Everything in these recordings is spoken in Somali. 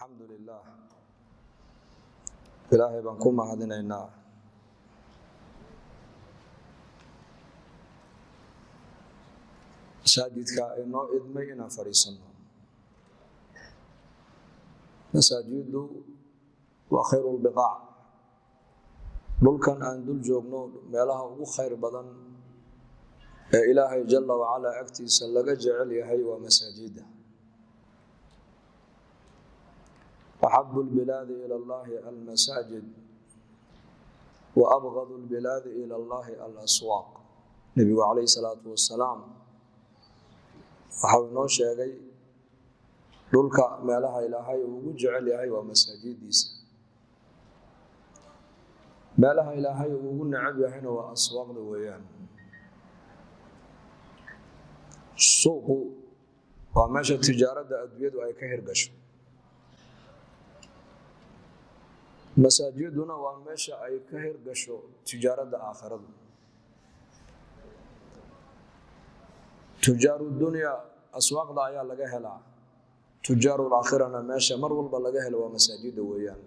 الحمد لله إلهي بانكم mahadinaynaa masaajidka inoo idmay inaan fadhiisano masaajidu waa khayrul biqaac dhulkan aan dul joogno meelaha ugu khayr badan ee ilaahay jalla wa ala agtiisa laga jecel yahay waa masaajida أحب البلاد إلى الله المساجد وأبغض البلاد إلى الله الأسواق النبي عليه الصلاة والسلام waxaa inoo sheegay dhulka meelaha ilaahay ugu jecel yahay waa masaajidiisa meelaha ilaahay ugu neceb yahayna waa aswaaqda weeyaan suuqu waa meesha tijaarada adduunyadu ay ka hirgasho masaajiduna waa meesha ay ka hirgasho tijaarada aakhiradu tujaaru dunya aswaaqda ayaa laga helaa tujaaru aakhirana meesha mar walba laga helo waa masaajida weeyaan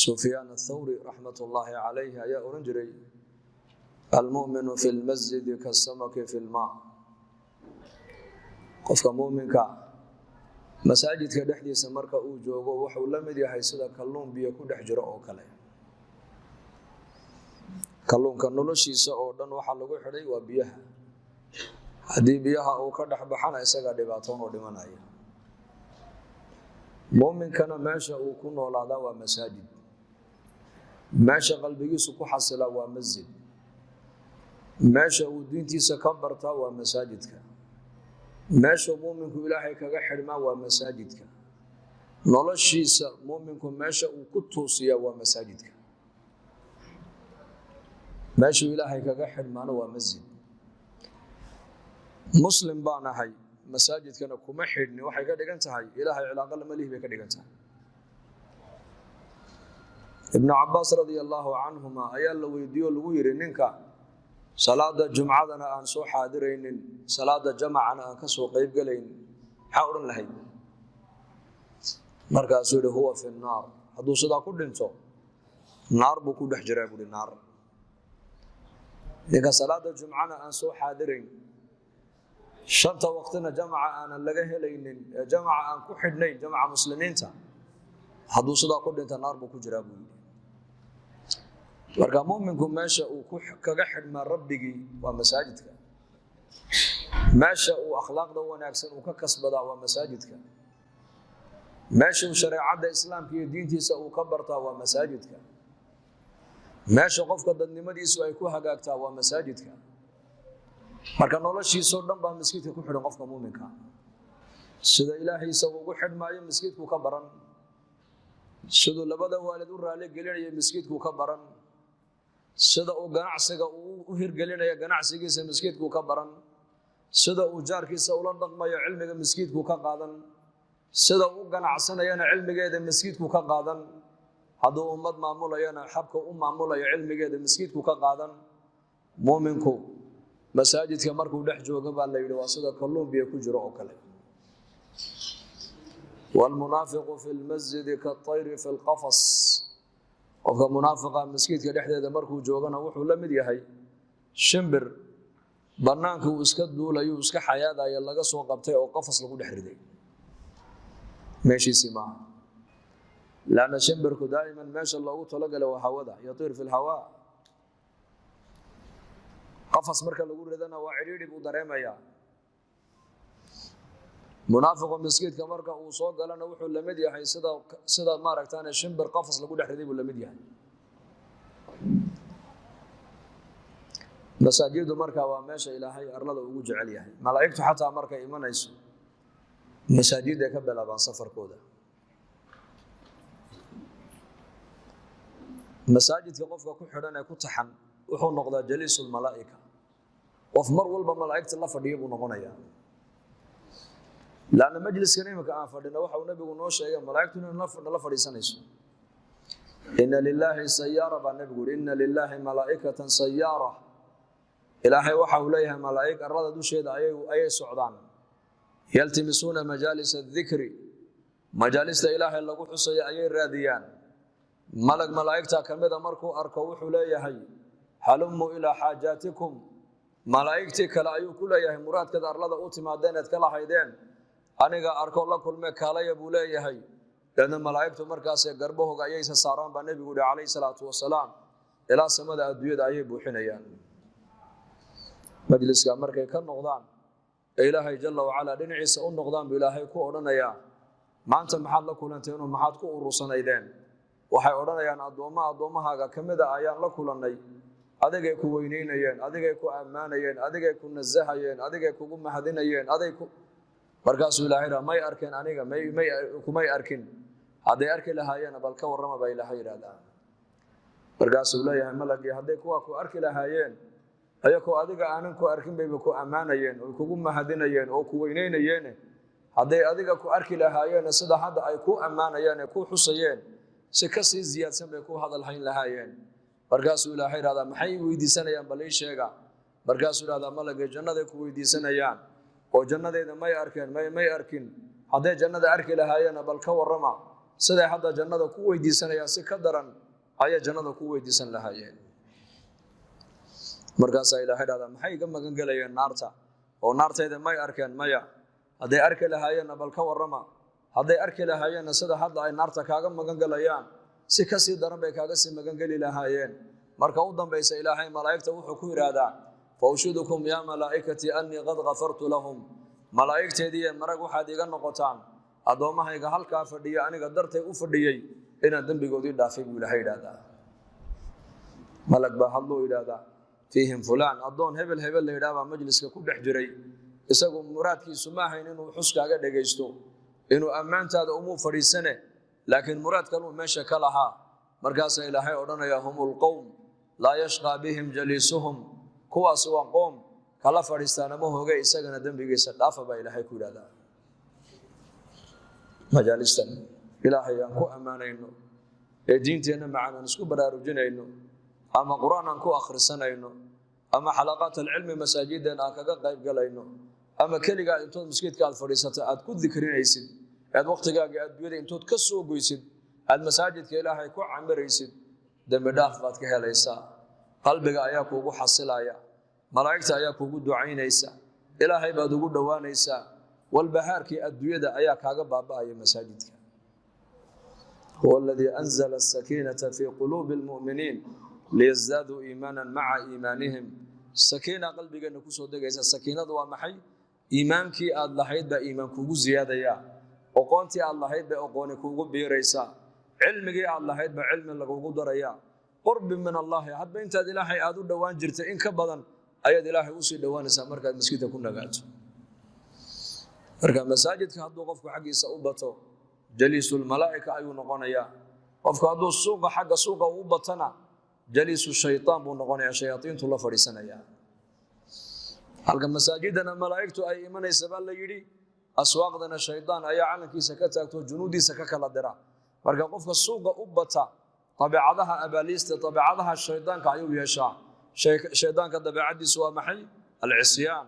Sufyaan ath-Thawri rahmatullahi alayhi ayaa oran jiray al-mu'minu fil masjid kas-samaki fil ma' qofka mu'minka masaajidka dhexdiisa marka uu joogo wuxuu la mid yahay sida kalluun biyo ku dhex jiro oo kale kalluunka noloshiisa oo dhan waxa lagu xidhay waa biyaha hadii biyaha uu ka dhex baxana isaga dhibaato oo dhimanaya muuminkana meesha uu ku noolaada waa masaajid meesha qalbigiisu ku xasila waa masjid meesha uu diintiisa ka barta waa masaajidka meesha muuminku ilaahay kaga xidhmaa waa masaajidka noloshiisa muuminku meesha uu ku toosiyaa waa masaajidka meesha ilaahay kaga xidhmaana waa masjid muslim baan ahay masaajidkana kuma xidhni waxay ka dhigan tahay ilaahay cilaaqo lama lihi bay ka dhigan tahay ibn Abbas radiyallahu anhuma ayaa la weydiiyo lagu yiri ninka salaada jumcadana aan soo xaadireynin salaada jamacana aan ka soo qayb galeyn waxa oran lahayd markaas uu huwa fi naar haduu sida ku dhinto naar buu ku dhex jiraa buu naar ninka salaada jumcana aan soo xaadireyn shanta waqtina jamaca aan laga helaynin jamaca aan ku xidhnayn jamaca muslimiinta haduu sida ku dhinto naar buu ku jiraa buu marka muuminku meesha uu ku kaga xidhma rabbigi waa masaajidka meesha uu akhlaaqda wanaagsan uu ka kasbada waa masaajidka meesha uu shariicada islaamka iyo diintiisa uu ka barta waa masaajidka meesha qofka dadnimadiisu ay ku hagaagtaa waa masaajidka marka noloshiisa dhan baa masjidka ku xidhan qofka muuminka sida ilaahiisa ugu xidhmaayo masjidku ka baran sida labada waalid u raali gelinaya masjidku ka baran sida uu ganacsiga u hirgelinayo ganacsigiisa masjidku ka baran sida uu jaarkiisa ula dhaqmayo cilmiga masjidku ka qaadan sida uu ganacsanayana cilmigeeda masjidku ka qaadan haduu ummad maamulayana xabka u maamulayo cilmigeeda masjidku ka qaadan muuminku masaajidka markuu dhex joogo baa la yiri waa sida kalluun biyo ku jiro oo kale wal munaafiqu fil masjid ka tayr fil qafas qofka munaafiqa masjidka dhexdeeda markuu joogana wuxuu la mid yahay shimbir banaanka uu iska duulayo iska xayaadayo laga soo qabtay oo qafas lagu dhex riday meeshiisa ma laana shimbirku daa'iman meesha loogu talagalo waa hawada yatiir fil hawa qafas marka lagu ridana waa ciriiri uu dareemaya munaafiqu masjidka marka uu soo galana wuxuu la mid yahay sida maaragtaan shimbir qafas lagu dhex riday buu la mid yahay masaajidu marka waa meesha ilaahay arlada ugu jecel yahay malaa'iktu xataa markay imanayso masaajidda ka bilaabaan safarkooda masaajidka qofka ku xidhan ee ku taxan wuxuu noqdaa jaliisul malaa'ika qof mar walba malaa'ikta la fadhiyo buu noqonayaa laana majliska nimka aan fadhino waxa uu nabigu noo sheegay malaa'iktu inay la fadhiisanayso inna lillahi sayyara ba nabigu inna lillahi malaa'ikatan sayyara ilaahay waxa uu leeyahay malaa'ik arlada dusheeda ayay socdaan yaltimisuna majalis adh-dhikri majaalista ilaahay lagu xusay ayay raadiyaan malaa'igta kamida markuu arko wuxuu leeyahay halummu ila haajaatikum malaa'igtii kale ayuu ku leeyahay muraadkada arlada u timaadeen aad kala haydeen aniga arko la kulme kaalaya buu leeyahay dadna malaa'igtu markaas garbahooga ayay saaraan baa nabigu calayhi salaatu wasalaam ila samada adduunyada ayay buuxinayaan majliska markay ka noqdaan ilaahay jalla wa ala dhinaciisa u noqdaan buu ilaahay ku odhanaya maanta maxaad la kulanteen oo maxaad ku urursanaydeen waxay odhanayaan adoomahaaga kamida ayaan la kulannay adigay ku weyneynayeen adigay ku ammaanayeen adigay ku nasahayeen adigay kugu mahadinayeen markaasuu ilaahay may arkeen aniga kumay arkin hadday arki lahaayeen bal ka warrama baa ilaahay yidhaahdaa markaasuu leeyahay malagii hadday kuwa ku arki lahaayeen ayagoo adiga aanan ku arkin bayba ku ammaanayeen oo kugu mahadinayeen oo ku weyneynayeen hadday adiga ku arki lahaayeen sida hadda ay ku ammaanayeen ee ku xusayeen si ka sii ziyaadsan bay ku hadal hayn lahaayeen markaasuu ilaahay yidhaahdaa maxay weydiisanayaan bal ii sheega markaasuu yidhaahdaa malagii jannaday ku weydiisanayaan oo jannadeeda may arkeen may arkin hadday jannada arki lahaayeen bal ka warrama siday hadda jannada ku weydiisanayaan si ka daran ayay jannada ku weydiisan lahaayeen markaasaa ilaahay yidhaahdaa maxay iga magan gelayeen naarta oo naartayda may arkeen maya hadday arki lahaayeen bal ka warrama hadday arki lahaayeen sida hadda ay naarta kaaga magan galayaan si ka sii daran bay kaaga sii magan geli lahaayeen marka u dambaysa ilaahay malaa'igta wuxuu ku yiraahdaa fawshidukum ya malaa'ikati anni qad ghafartu lahum malaa'igteedii marag waxaad iga noqotaan adoomahayga halkaa fadhiya aniga dartay u fadhiyay inaan dambigoodii dhaafay buu ilaahay yiraahdaa malag baa hadloo yiraahdaa fiihim fulaan adoon hebel la yiraahdaa majliska ku dhex jiray isagu muraadkiisu ma ahayn inuu xuskaaga dhageysto inuu ammaantaada umu fadhiisane laakiin muraad kale uu meesha ka lahaa markaas ilaahay odhanaya humul qawm laa yashqa bihim jaliisuhum kuwaas waa qoom kala fadhiistaan ma hooga isagana dambigiisa dhaafa baa ilaahay ku yiraahdaa majalistan ilaahay aan ku ammaanayno ee diinteena macaan isku baraarujinayno ama quraan aan ku akhrisanayno ama xalaqaat ilmi masaajidana aan kaga qayb galayno ama kaliya intood masjidka aad fadhiisato aad ku dhikrinaysid aad waqtigaaga adduunyada intood ka soo goysid aad masaajidka ilaahay ku camiraysid dambi dhaaf baad ka helaysaa qalbiga ayaa kuugu xasilaya malaa'igta ayaa kuugu ducaynaysa ilaahay baad ugu dhawaanaysaa walbahaarkii adduunyada ayaa kaaga baaba'aya masaajidka huwa alladhi anzala as-sakinata fi qulubi al-mu'minin liyazdadu iimanan ma'a iimanihim sakina qalbigeena ku soo degaysa sakinadu waa maxay iimaankii aad lahayd baa iimaan kuugu ziyaadaya aqoontii aad lahayd baa aqooni kuugu biiraysa cilmigii aad lahayd baa cilmi lagugu daraya qurbi min allah hadba intaad ilaahay aad u dhawaan jirtay in ka badan ayaad ilaahay u sii dhawaanaysaa markaad masjidka ku nagaato marka masaajidka hadduu qofku xaqiisa u bato jaliisul malaa'ika ayuu noqonayaa qofku hadduu suuqa u batana jaliisu shaytaan buu noqonayaa shayaatiintu la fadhiisanaya halka masaajidana malaa'igtu ay imanaysa baa la yidhi aswaaqdana shaydaan ayaa calankiisa ka taagto junuudiisa ka kala dira marka qofka suuqa u bata tabiicadaha abaaliista tabiicadaha shaydaanka ayuu yeeshaa shaydaanka dabeecadiisu waa maxay al-isyaan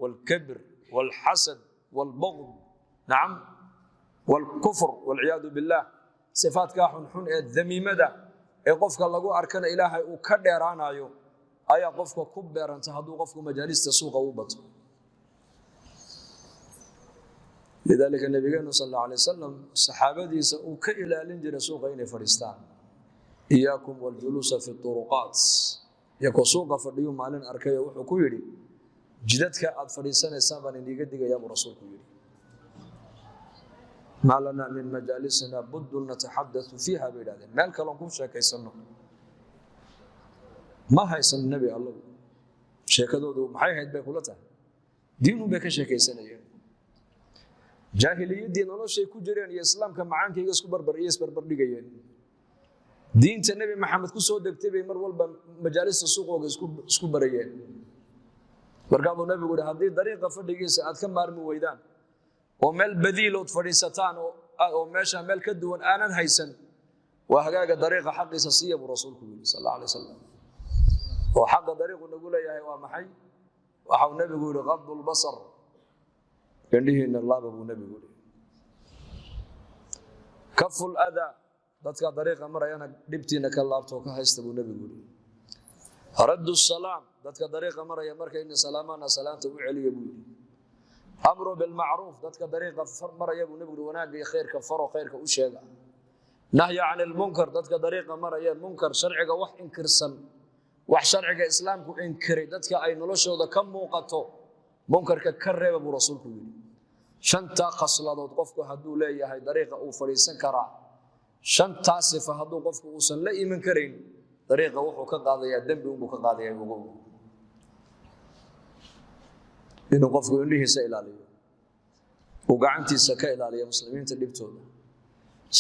wal-kibr wal-hasad wal-bughd nacam wal-kufr wal-iyadu billah sifaadka xun ee damiimada ee qofka lagu arkana ilaahay uu ka dheeraanayo ayaa qofka ku beeranta hadduu qofku majaalista suuqa u bato lidalika nabigeenu sallallahu alayhi wasallam saxaabadiisa uu ka ilaalin jiray suuqa inay fadhiistaan iyaakum wal julusa fi turuqat yako suuqa fadhiyo maalin arkay wuxuu ku yiri jidadka aad fadhiisanaysaa baan iniga digaya rasuulku yiri malana min majalisina buddu natahaddathu fiha biladin meel kale ku sheekaysano ma haysan nabi allah sheekadoodu maxay hayd bay kula tahay diinu bay ka sheekaysanayeen jaahiliyadii noloshay ku jireen iyo islaamka macaankayga isbarbar dhigayeen diinta nabi maxamed ku soo degtay bay mar walba majaalista suuqooga isku barayeen markaabuu nabigu yidhi haddii dariiqa fadhigiisa aad ka maarmi weydaan oo meel badiilood fadhiisataan oo meesha meel ka duwan aanan haysan waa hagaaga dariiqa xaqiisa siiya buu rasuulku yidhi sallallahu alayhi wasallam oo xaqa dariiqu nagu leeyahay waa maxay waxa uu nabigu yidhi qadul basar indhihiina laaba buu nabigu yidhi kaful adha dadka dariiqa marayana dhibtiina ka laabto ka haysta buu nabigu yiri raddu salaam dadka dariiqa maraya markay in salaamana salaanta u celiyo buu yiri amru bil ma'ruf dadka dariiqa maraya buu nabigu wanaaga iyo khayrka faro khayrka u sheega nahya 'anil munkar dadka dariiqa maraya munkar sharciga wax inkirsan wax sharciga islaamku inkiray dadka ay noloshooda ka muuqato munkarka ka reeba buu rasuulku yiri shanta qasladood qofku haduu leeyahay dariiqa uu fariisan karaa shanta sifa haduu qofku uusan la iman karin dariiqa wuxuu ka qaadayaa dambi uu ka qaadayaa ugu inuu qofku indhihiisa ilaaliyo uu gacantiisa ka ilaaliyo muslimiinta dhibtooda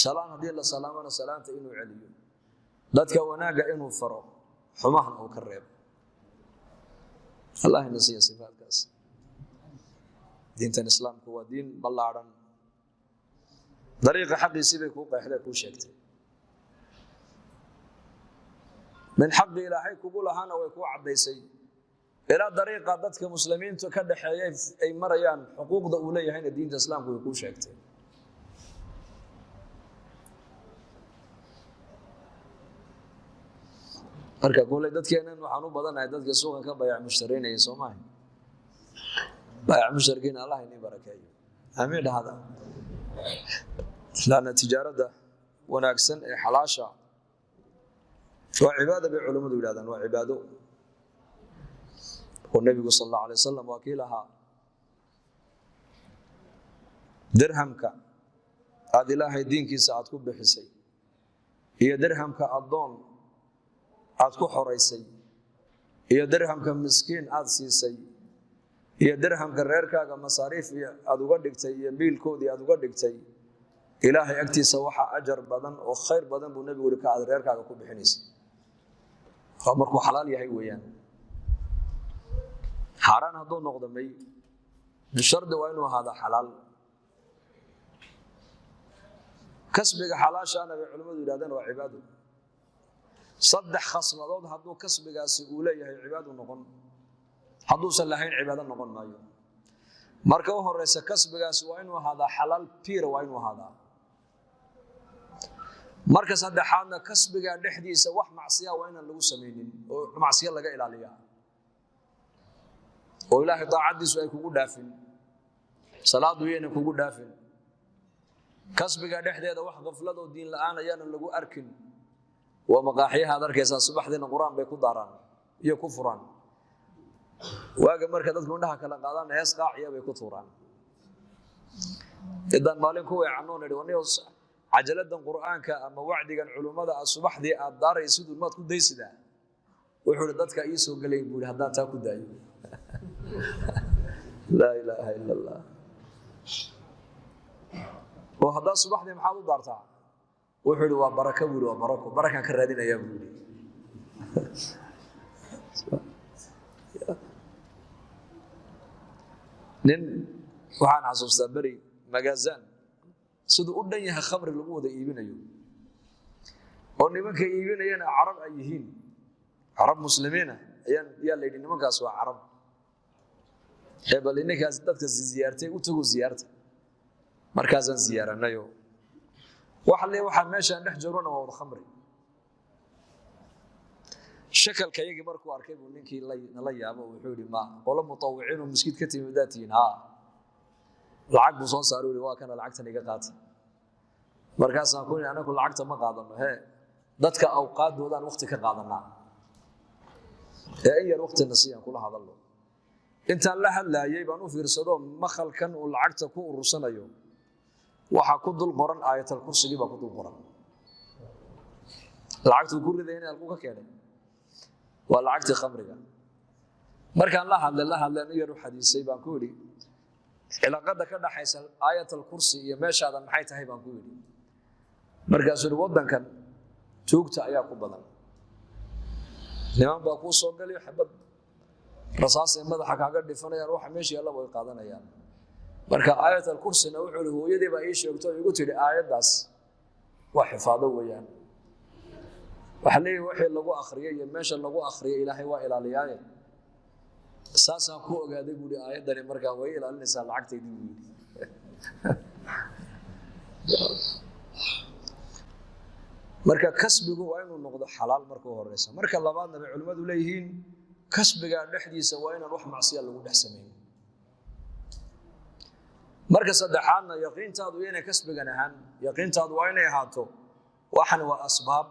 salaam hadii la salaamana salaanta inuu celiyo dadka wanaaga inuu faro xumahna uu ka reebo Allah nasiya sifaadkaas diintan islaamku waa diin ballaaran dariiqa xaqiisii bay ku qeexday ku sheegtay min xaqi ilaahay kugu lahaana way ku cadaysay ila dariiqa dadka muslimiintu ka dhaxeeyay ay marayaan xuquuqda uu leeyahay diinta islaamku way ku sheegtay marka goolay dadkeenan waxaan u badanahay dadka suuqa ka bayac mushtariinaya Soomaaliya bayac mushtarkiin Allah inii barakeeyo amiin hada lana tijaarada wanaagsan ee xalaasha waa cibaado bay culimadu yiraahdaan waa cibaado oo nabiga sallallahu alayhi wasallam wakiilaha dirhamka aad ilaahay diinkiisa aad ku bixisay iyo dirhamka adoon aad ku xoreysay iyo dirhamka miskiin aad siisay iyo dirhamka reerkaaga masaariif aad uga dhigtay iyo biilkoodii aad uga dhigtay ilaahay agtiisa waxa ajar badan oo khayr badan buu nabigu ka aad reerkaaga ku bixinaysay markuu xalaal yahay weeyaan xaraan haduu noqdo may bishardi waa inuu ahaado xalaal kasbiga xalaashaana bay culimadu yiraahdaan waa cibaado saddex khasmadood haduu kasbigaasi uu leeyahay cibaado noqon haduusan lahayn cibaado noqon maayo marka uu horeysa kasbigaasi waa inuu ahaado xalaal piir waa inuu ahaado marka saddexaadna kasbiga dhexdiisa wax macsiya waa inaan lagu sameeynin oo macsiya laga ilaaliyo oo ilaahay taacadiisu ay kugu dhaafin salaadu yeena kugu dhaafin kasbiga dhexdeeda wax qaflad oo diin la'aan ayaan lagu arkin waa maqaaxiyaha arkaysa subaxdina quraan bay ku daaraan iyo ku furaan waaga marka dadku indhaha kala qaadaan hees qaaciya bay ku tuuraan idan maalin ku weecanoon idhawniyo عجلة القرآن كأما وعدك العلماء الصباح ذي الدار يسود المات كده يسدا وحول ذاتك يسوع قال يقول هذا تأكل داي لا إله إلا الله وهذا الصباح ذي محاول دارتها وحول وبركة وبركة بركة كردين يا بولي نن وحنا عصوص بري مجازان sidoo u dhan yahay khamri lagu wada iibinayo oo nimanka iibinayana arab ay yihiin arab muslimiina ayaa leeyahay nimankaas waa arab hebel inakaas dadka ziyaartay u tago ziyaarta markaasan ziyaaranayo waxa meesha dhex joogana waa wada khamri shakalka yagi markuu arkay buu ninkii la yaabo wuxuu yiri ma qolo mutawiciin oo miskiid ka timidaatiin lacag buu soo saaray waa kana lacagtan iga qaatay markaas aan ku anagu lacagta ma qaadano dadka awqaadoodaan waqti ka qaadanaa yar waqti nasiyan kula hadalno inta la hadlaayay baan u fiirsado makhalkan uu lacagta ku urursanayo waxa ku dul qoran aayatul kursiga ba ku dul qoran lacagtu ku ridaynaa halku ka keenay waa lacagta khamriga markaan la hadlan yar xadiisay baan ku yiri cilaaqada ka dhaxaysa aayatul kursi iyo meeshaada maxay tahay baan ku yiri markaas uu wadankan joogta ayaa ku badan niman baa ku soo galay xabad rasaas ee madaxa kaaga dhifanayaan waxa meesha yalla way qaadanayaan marka aayatul kursina wuxuu hooyadii baa ii sheegtay igu tiri aayadaas wax xifaado weeyaan waxa leeyahay wixii lagu akhriyay iyo meesha lagu akhriyay ilaahay waa ilaaliyay saasan ku ogaaday buu aayadani markaa way ilaalinaysaa lacagteedii buu marka kasbigu waa inuu noqdo xalaal marka horeysa marka labaadna bay culimadu leeyihiin kasbiga dhexdiisa waa inaan wax macsiya lagu dhex sameeyo marka saddexaadna yaqiintaadu inay kasbigan ahaan yaqiintaadu waa inay ahaato waxan waa asbaab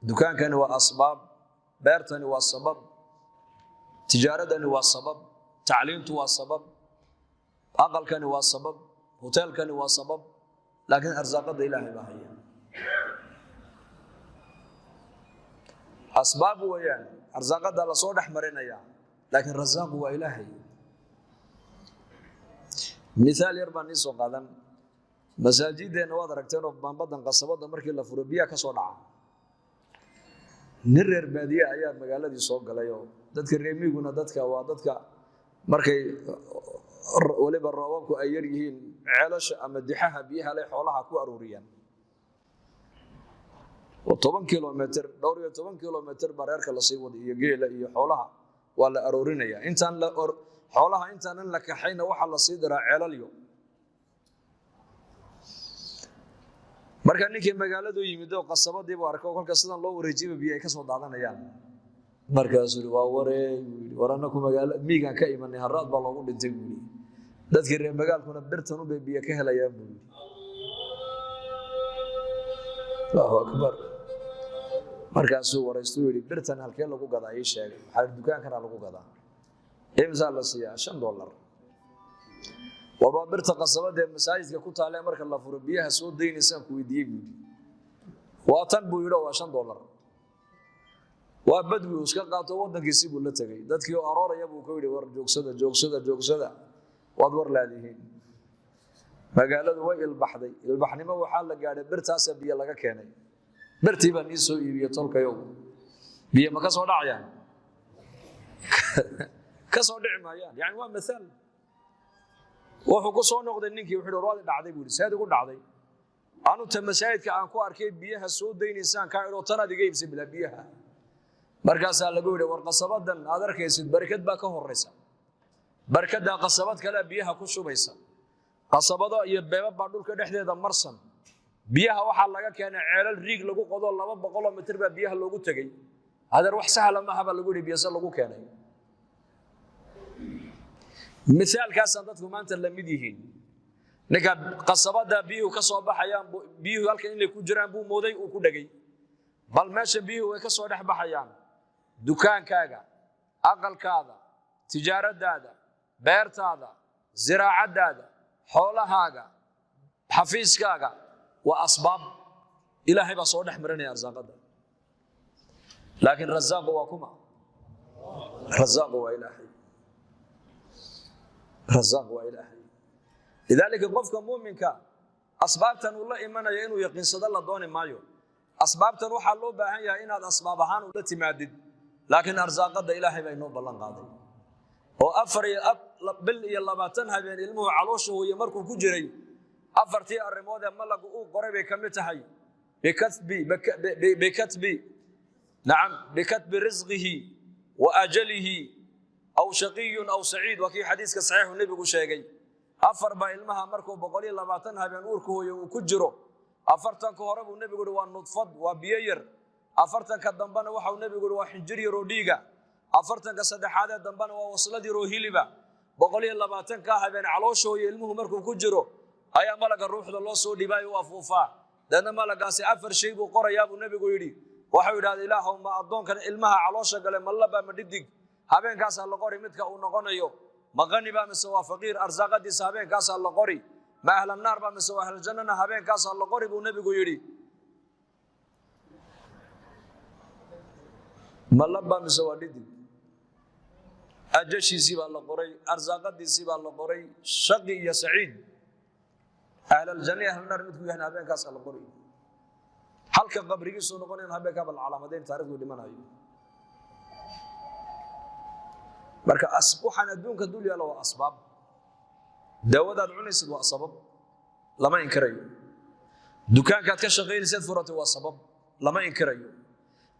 dukaankani waa asbaab beertani waa sabab tijaaradani waa sabab tacliintu waa sabab aqalkani waa sabab hoteelkani waa sabab laakiin arsaaqada ilaahay baa haya asbaab weeyaan arsaaqada la soo dhex marinaya laakiin rasaaqu waa ilaahay misaal yar baan soo qaadan masaajideena waad aragteen oo baanbadan qasabada markii la furo biyaha ka soo dhaca nin reer baadiye ayaa magaaladii soo galay oo dadka reemiguna dadka waa dadka markay waliba roobabku ay yar yihiin ceelasha ama dixaha biyaha leh xoolaha ku aruuriyaan oo 10 kilometer dhowr iyo 10 kilometer bareerka la sii wada iyo geela iyo xoolaha waa la aruurinaya intaan la xoolaha intaan la kaxayna waxa la sii diraa ceelalyo marka ninkii magaaladu yimid oo qasabadii buu arkay kolka sidan loo wareejiyay biyo ay ka soo daadanayaan markaas uu waa warana ku magaalo miigan ka imanay haraad baa loogu dhintay buu dadkii reer magaalkuna birtan u biyo ka helayaan buu Allahu akbar markaas uu wareystay yiri birtan halkee lagu gadaa ay sheegay waxa dukaankana lagu gadaa imsa la siiyaa $5 waba birta qasabada masaajidka ku taalay marka la furo biyaha soo deynaysan ku weydiiyay buu waa tan buu yiri waa $5 waa badwi iska qaato wadankiisa buu la tagay dadkii oo arooraya buu ku yiri war joogsada waad war laadihiin magaaladu way ilbaxnimo waxa la gaaray birtaas biyo laga keenay birtii baan soo iibiyay tolkayo biyo ma ka soo dhacayaan ka soo dhici maayaan yani waa misaal wuxuu ku soo noqday ninkii wuxuu roodi dhacday buu saad ugu dhacday aanu ta masaajidka aan ku arkay biyaha soo deynaysan ka iro tan adiga iibsay bila biyaha markaas lagu yiri war qasabadan aad arkaysid barakad baa ka horeysa barakada qasabad kale biyaha ku shubaysa qasabada iyo beeba baa dhulka dhexdeeda marsan biyaha waxa laga keenay ceelal riig lagu qodo 200 mitir baa biyaha loogu tagay hadar wax sahlan ma haba lagu yiri biyaha lagu keenay مثالkaas dadku maanta la mid yihiin ninka qasabada biyo ka soo baxayaan biyo halka in ay ku jiraan buu mooday uu ku dhagay bal meesha biyo way ka soo dhax baxayaan dukaankaaga aqalkaada tijaaradaada beertaada ziraacadaada xoolahaaga xafiiskaaga wa asbaab ilaahay ba soo dhax marinaya arsaaqada laakiin rasaaqu waa kuma rasaaqu waa ilaahay رزاق وإلهي لذلك قفك مؤمنك أسبابتا والله إيمانا إنه يقين صدى الله دوني مايو أسبابتا وحا الله باهية إن هذا أسبابهان والتي معدد لكن أرزاق قد إلهي بينه بلان قاضي وأفري بالي الله ما تنهى بين علمه علوشه ويمركو كجري أفرتي الرمودة ملك قريبا كمتحي بكتب رزقه وأجله أو شقي أو سعيد وكي حديث صحيح النبي شيغي أفر با علمها مركو بقولي لباتنها بين أوركو وكجرو أفرتن كهرب النبي يقول والنطفض وبيير أفرتن كدنبنا وحا النبي يقول وحنجري روديغا أفرتن كصدحاده دنبنا ووصلدي روهيلبا بقولي لباتن كها بين علوشو علمه مركو كجرو أيا ملك الروح الله سو ديباي وافوفا دنا ملكاسي أفر شيء بو قريا النبي يقول waxa uu yiraahday ilaahu ma adoonkan ilmaha caloosha gale mallaba ma dhidig habeenkaas la qori midka uu noqonayo maqani ba mise waa faqiir arsaaqadiisa habeenkaas la qori ma ahlan naar ba mise waa ahl jannana habeenkaas la qori buu nabigu yiri mallaba mise waa dhidig ajashiisi ba la qoray arsaaqadiisi ba la qoray shaqi iyo saciid ahl janna ahl naar midku yahay habeenkaas la qori halka qabrigiisu noqonayna habeenka bal calaamadeyn taariikhdu dhimanayo marka asbuhan adduunka dul yaalo waa asbaab daawadaad cunaysid waa sabab lama inkirayo dukaankaad ka shaqeynaysid furata waa sabab lama inkirayo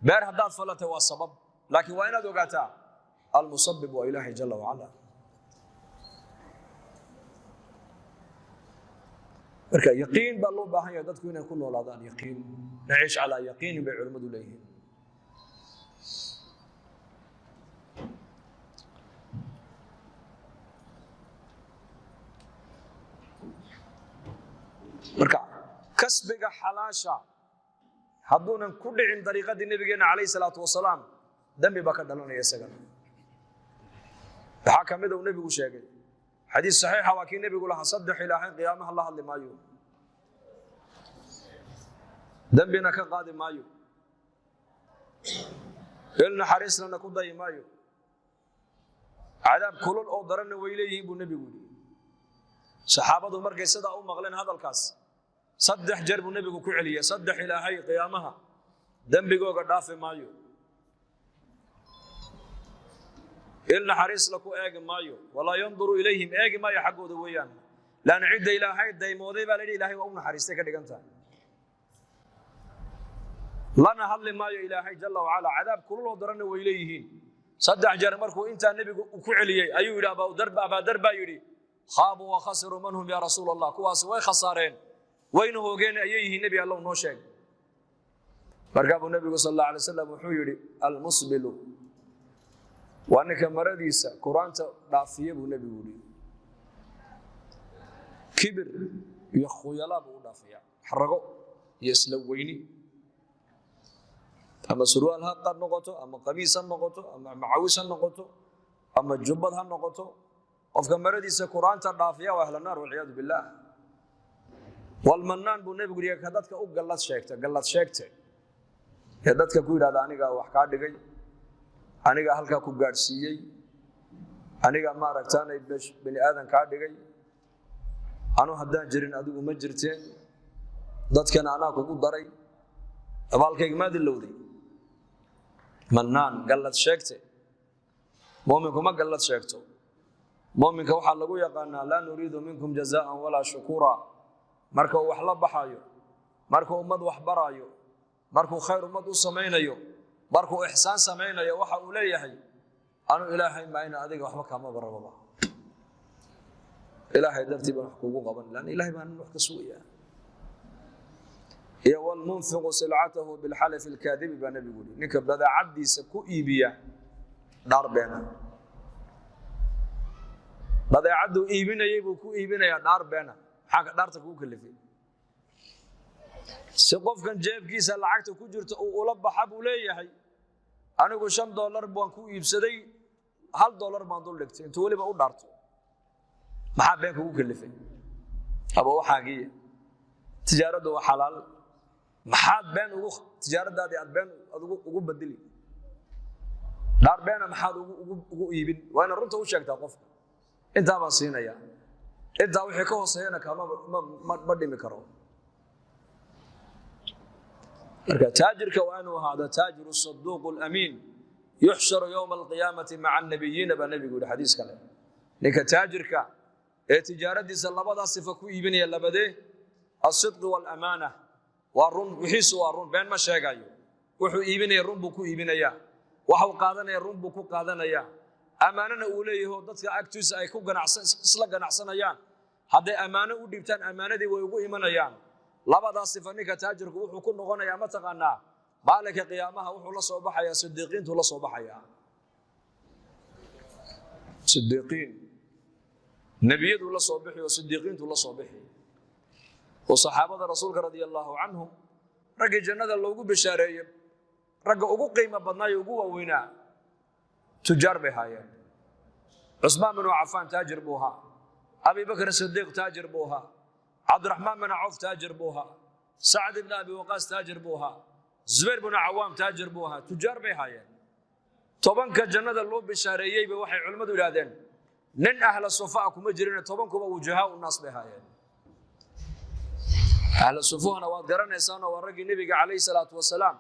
beer hadaad falata waa sabab laakiin waa inaad ogaataa al-musabbib wa ilaahi jalla wa ala marka yaqiin baa loo baahan yahay dadku inay ku noolaadaan yaqiin naciish ala yaqiin bay culimadu leeyihiin marka kasbiga xalaasha hadduunan ku dhicin dariiqadii nabigeena calayhi salaatu wasalaam dambi baa ka dhalanaya isagana waxaa ka mid uu nabigu sheegay xadiis saxiixa waa kii nabigu lahaa saddex ilaahay qiyaamaha la hadli maayo dambina ka qaadi maayo ilna xariislana ku dayi maayo cadaab kulul oo daranna way leeyihiin buu nabigu yidhi saxaabadu markay sidaa u maqleen hadalkaas saddex jeer buu nabigu ku celiyay saddex ilaahay qiyaamaha dambigooga dhaafi maayo ilna xariisla ku eegi maayo walaa yanduru ilayhim eegi maayo xaggooda weeyaan laana cidda ilaahay daymooday baa la yidhi ilaahay waa u naxariistay ka dhigan tahay lana hadli maayo ilaahay jalla wacala cadaab kulul oo daranna way leeyihiin saddex jeer markuu intaa nebigu ku celiyey ayuu yidhi abaadar baa yidhi khaabuu wa khasiruu man hum yaa rasuul allah kuwaasi way khasaareen wayna hoogeen ayay yihiin nebi allow noo sheeg markaa buu nebigu sal alla alay wasalam wuxuu yidhi almusbilu waa ninka maradiisa quraanta dhaafiye buu nebigu yidhi kibir iyo khuyalaa buu u dhaafiya xarago iyo isla weyni ama surwaal ha qad noqoto ama qamiis ha noqoto ama macawis ha noqoto ama jubbad ha noqoto qofka maradiisa quraanta dhaafiya waa ahla naar walciyaadu billaah walmannaan buu nebigu yidhi ka dadka u gallad sheegte ee dadka ku yidhahda anigaa wax kaa dhigay anigaa halkaa ku gaadhsiiyey anigaa maaragtaanay bani aadan kaa dhigay anu haddaan jirin adigu ma jirteen dadkana anaa kugu daray abaalkayga maad ilowday mannaan gallad sheegte mu'minku ma gallad sheegto mu'minka waxaa lagu yaqaanaa laa nuriidu minkum jazaa'an walaa shukuura marka uu wax la baxayo markuu ummad wax baraayo markuu khayr ummad u samaynayo markuu ixsaan samaynayo waxa uu leeyahay anu ilaahay ma ina adiga waxba kaama barababa ilaahay dartii baan wax kuugu qaban lan ilaahay baan wax ka sugayaa iyo walmunfiqu silcatahu bilxalaf alkaadibi baa nabigu yidhi ninka badeecadiisa ku iibiya dhaar beena badeecaduu iibinayay buu ku iibinayaa dhaar beena maxaa dhaarta kugu kalifay si qofkan jeebkiisa lacagta ku jirta uu ula baxa buu leeyahay anigu $5 baan ku iibsaday $1 baan dul dhigtay intuu weliba u dhaarto maxaa been kugu kalifay aba waxaagiya tijaaradu waa xalaal maxaad been ugu tijaaradaadii aad been ugu badili dhaar beena maxaad ugu iibin waa ina runta u sheegtaa qofka intaa baan siinaya intaa wixii ka hooseeyana kama ma dhimi karo marka taajirka waa inuu ahaado taajiru saduuq alamiin yuxsharu yowma alqiyaamati maca annabiyiina baa nabigu yidhi xadiis kale ninka taajirka ee tijaaradiisa labadaa sifa ku iibinaya labadee alsidqi waalamaana waa run wixiisu waa run been ma sheegayo wuxuu iibinaya run buu ku iibinayaa waxuu qaadanaya run buu ku qaadanayaa amaanana uu leeyahay dadka agtiisa ay ku isla ganacsanayaan hadday amaano u dhibtaan amaanadii way ugu imanayaan labadaas sifa ninka taajirku wuxuu ku noqonayaa ma taqaanaa maalinka qiyaamaha wuxuu la soo baxayaa sidiiqiintu la soo baxayaa sidiiqiin nebiyadu la soo bixi oo sidiiqiintu la soo bixi oo saxaabada rasuulka radiyallahu canhum raggii jannada loogu bishaareeyey ragga ugu qiimo badnaa ugu waaweynaa tujaar bay haayeen cusmaan bin cafaan taajir buu ahaa abi bakr sidiiq taajir buu ahaa cabdiraxmaan bin cawf taajir buu ahaa sacd ibn abi waqaas taajir buu ahaa zubayr bin cawaam taajir buu ahaa tujaar bay haayeen tobanka jannada loo bishaareeyey bay waxay culimmadu yidhaahdeen nin ahla sufaa kuma jirin tobankuba wujahaa u naas bay haayeen ahla sufuhana waad garanaysaan waa raggii nebiga calayhi salaatu wasalaam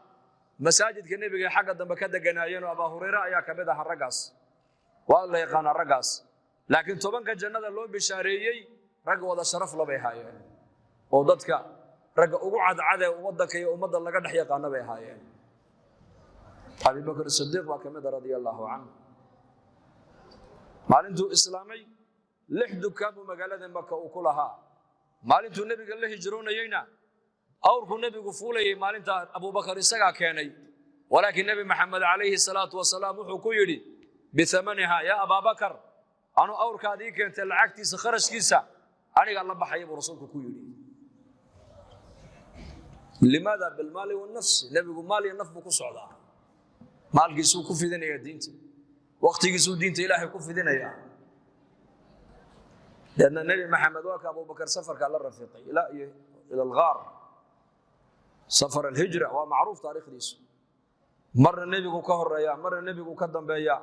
masaajidka nebiga xagga dambe ka deganaayeen oo abaa hurayra ayaa ka mid ahaa raggaas waa la yaqaanaa raggaas laakiin tobanka jannada loo bishaareeyey ragga wada sharaf labay haayeen oo dadka ragga ugu cadcad ee waddanka iyo ummadda laga dhex yaqaano bay haayeen abi bakr sidiiq baa ka mid ah radiyallahu canhu maalintuu islaamay 6 dukaan buu magaalada maka uu ku lahaa maalintuu nabiga la hijroonayayna awrku nabigu fuulayay maalinta Abu Bakar isaga keenay walaakin nabi Muhammad alayhi salatu wasalaam wuxuu ku yiri bithamaniha ya Abu Bakar anu awrkaadii keentay lacagtiisa kharashkiisa aniga la baxay buu rasuulku ku yiri limaada bil mali wal nafs nabigu mali nafbu ku socdaa maalkiisu ku fidinaya diinta waqtigiisu diinta ilaahay ku fidinaya لأن النبي محمد وكا أبو بكر سفر قال الرفيقي إلى الغار سفر الهجرة ومعروف تاريخ ديس مرة النبي كهر ريا مرة النبي كدم بيا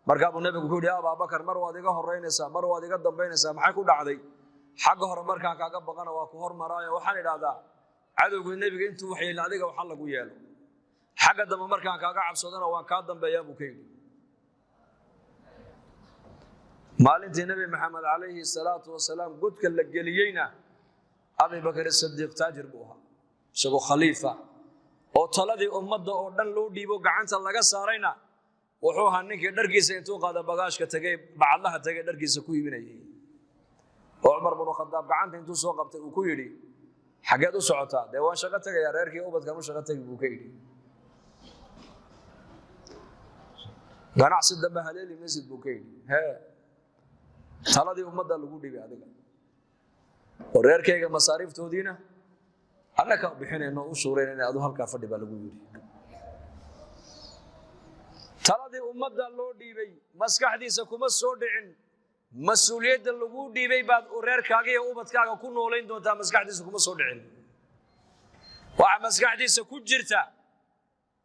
مرة أبو النبي يقول يا أبا بكر مرة وادي كهر رينسا مرة وادي قدم بينسا ما حيكون عادي حقه مرة كان كعب بقنا وكهر مرايا وحني هذا عدو يقول النبي أنتوا وحي العادي وحلق وياله حق دم مرة كان كعب صدنا وان كدم بيا بكيل maalintii nabi maxamed alayhi salaatu wasalaam gudka la geliyayna Abu Bakar as-Siddiq taajir buu ahaa isagoo khaliifa oo taladii ummadda oo dhan loo dhiibo gacanta laga saarayna wuxuu ahaa ninkii dharkiisa intuu qaada bagaashka tagay bacdaha tagay dharkiisa ku iibinayay oo Umar ibn Khattab gacanta intuu soo qabtay uu ku yiri xageed u socotaa de waan shaqo tagay reerkii ubadkan u shaqo tagay buu ka yiri ganacsi daba haleeli masjid buu ka yiri taladii ummadda lagu dhibay adiga oo reerkayga masaariiftoodiina annaka bixinayno u suureen in aad halka fadhi baa lagu yiri taladii ummadda loo dhibay maskaxdiisa kuma soo dhicin mas'uuliyadda lagu dhibay baad reerkaaga iyo ubadkaaga ku nooleyn doontaa maskaxdiisa kuma soo dhicin waxa maskaxdiisa ku jirta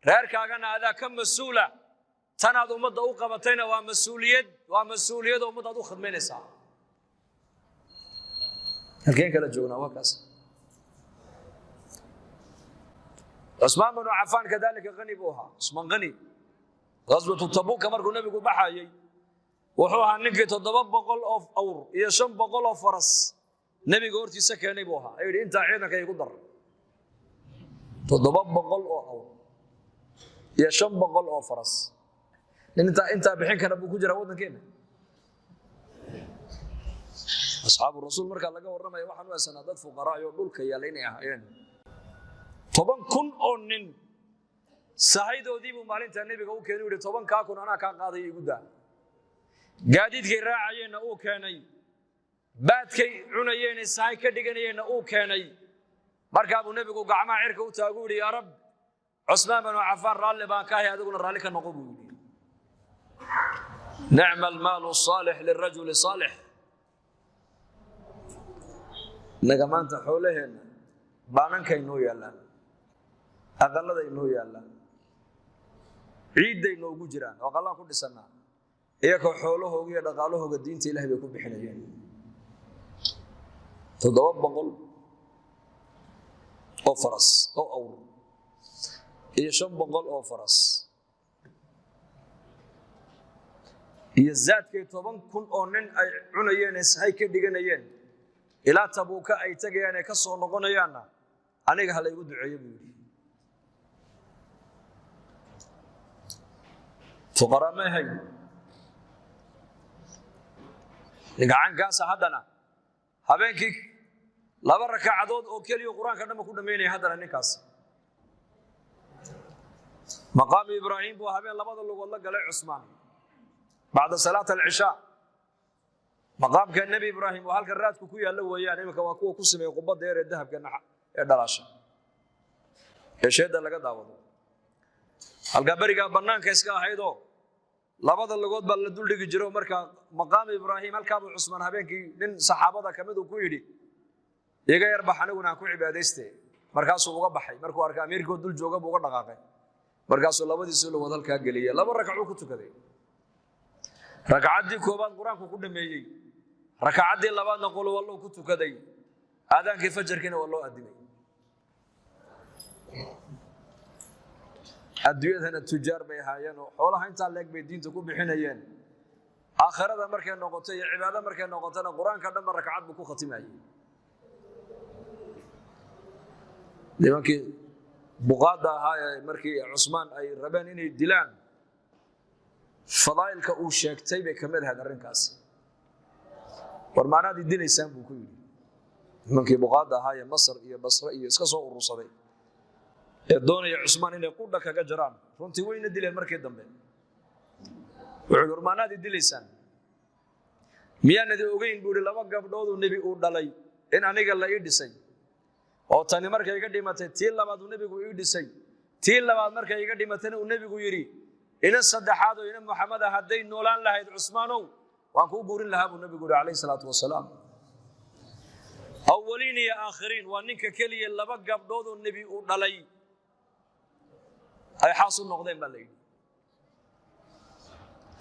reerkaagana adaa ka mas'uula tanaad ummadda u qabatayna waa mas'uuliyad ummadda u khidmaynaysa halkeen kala joognaa waa kaas Usman ibn Affan kadalika qani buha Usman qani غزوة تبوك markuu nabigu baxayay wuxuu ahaa ninkii 700 oo awr iyo 500 oo faras nabiga hortiisa keenay buu ahaa ayuu inta ciidanka ay ku dar 700 oo awr iyo 500 oo faras inta bixin kara buu ku jira wadankeena asxaabu rasuul marka laga warramay waxaan u asanaa dad fuqara iyo dhulka yaalinay ahaayeen 10,000 oo nin sahiidoodii buu maalinta nabiga u keenay 10,000 ana ka qaaday igu daa gaadiidkay raacayeen uu keenay baadkay cunayeen sahay ka dhiganayeen uu keenay marka uu nabigu gacmaha cirka u taagu yiri ya rab Usman ibn Affan raalli baan ka hay adiguna raalli ka noqo buu yiri نعم المال الصالح للرجل الصالح نغمانتا xoolaheena baananka inoo yaalaan aqalada inoo yaalaan ciiday noogu jiraan oo qallaan ku dhisanaa iyagoo xoolahooga iyo dhaqaalahooga diinta Ilaahay bay ku bixinayeen 700 oo faras oo awr iyo 500 oo faras iyo zaadkay 10,000 oo nin ay cunayeen sahay ka dhiganayeen ila tabuuka ay tagayaan ka soo noqonayaan aniga hal igu duceeyo buu yiri fuqara ma hay gacan gaas hadana habeenkii 2 rakacadood oo kaliya quraanka dhama ku dhameynay hadana ninkaas maqaam Ibrahim buu habeen labada lugood la galay Usman بعد صلاة العشاء مقام كان النبي إبراهيم وهالك الراتب كويا لو وياه نبي كواكو كوسمة يقبض دير الذهب كان دلاشة الشيء ده لقى داود هالقبري كان بنان كيسكا هيدو لبض اللقود بالدول دي جرو مركا مقام إبراهيم هالكابو عثمان هبين كي لين صحابة ده كمدو كويدي يجا يربح أنا وناكو عبادته مركاسو بقى بحي مركو أركا أميركو دول جوجا بقى دقاقة مركاسو لبض يسولو وذلك هالقلية لبض ركعوه كتو كذي ركعتي كوبان قرانكو ku dhameeyay rakacadii labaadna qol wallo ku tukaday aadaankii fajrkiina wallo adimay adduunyadana tujaar bay haayeen oo xoolaha inta leeg bay diinta ku bixinayeen aakhirada markay noqoto iyo cibaadada markay noqotona quraanka dhan rakacad buu ku khatimayay nimankii buqaada ahaa markii Usman ay rabeen inay dilaan fadaa'ilka uu sheegtay bay kamid ahayd arrinkaas warmaanaad dilaysaan buu ku yiri nimankii buqaada ahaa ee Masar iyo Basra iyo iska soo urursaday ee doonaya Cusmaan inay qudha kaga jaraan runtii wayna dileen markii dambe wuxuu urmaanaadi dilaysan miyaanadi ogeyn buu laba gabdhood oo nabi uu dhalay in aniga la ii dhisay oo tani markay iga dhimatay tii labaad uu nabigu ii dhisay tii labaad markay iga dhimatayna uu nabigu yiri ina saddexaad oo ina Muhammad haday noolaan lahayd Cusmaanow waan ku guurin lahaa buu nabigu alayhi salaatu wasalaam awwaliin iyo aakhiriin waa ninka kaliya laba gabdhood oo nabi uu dhalay ay xasul noqdeen baa leeyahay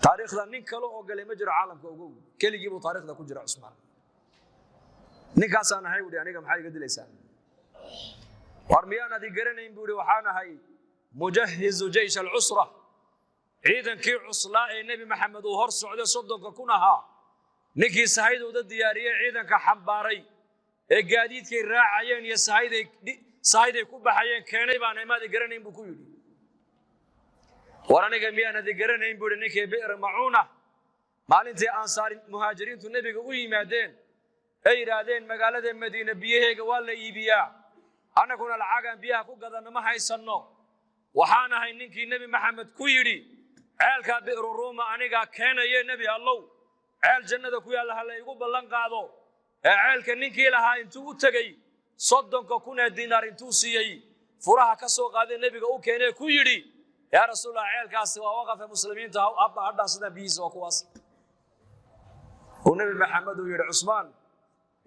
taariikhda nin kale oo galay ma jiro caalamka ugu keligii buu taariikhda ku jira Cusmaan ninkaas aan ahay wadi aniga maxay iga dilaysaa war miyaan adi garanayn buu waxaan ahay mujahhiz jaysh al-usra ciidankii cuslaa ee nabi maxamed uu hor socday 30 kun ahaa ninkii sahaydooda diyaariyay ciidanka xambaaray ee gaadiidkay raacayeen iyo sahayday ku baxayeen keenay baan imaad garanayn buu ku yiri war aniga miyaan adi garanayn buu ninkii bi'r mauna maalintii ansaar muhaajiriintu nabiga u yimaadeen ay yiraahdeen magaalada Madiina biyaheega waa la iibiyaa anaguna lacagan biyaha ku gadana ma haysano waxaan ahay ninkii nabi maxamed ku yiri ceelka bi'r ruuma aniga keenaye nabi allow ceel jannada ku yaal hal igu ballan qaado ceelka ninkii lahaa intuu u tagay 30 kun diinaar intuu siiyay furaha ka soo qaaday nabiga uu keenay ku yiri yaa rasuulullah ceelkaas waa waqaf muslimiinta abba hadda sida biisa waa kuwaas oo nabi maxamed uu yiri Cusmaan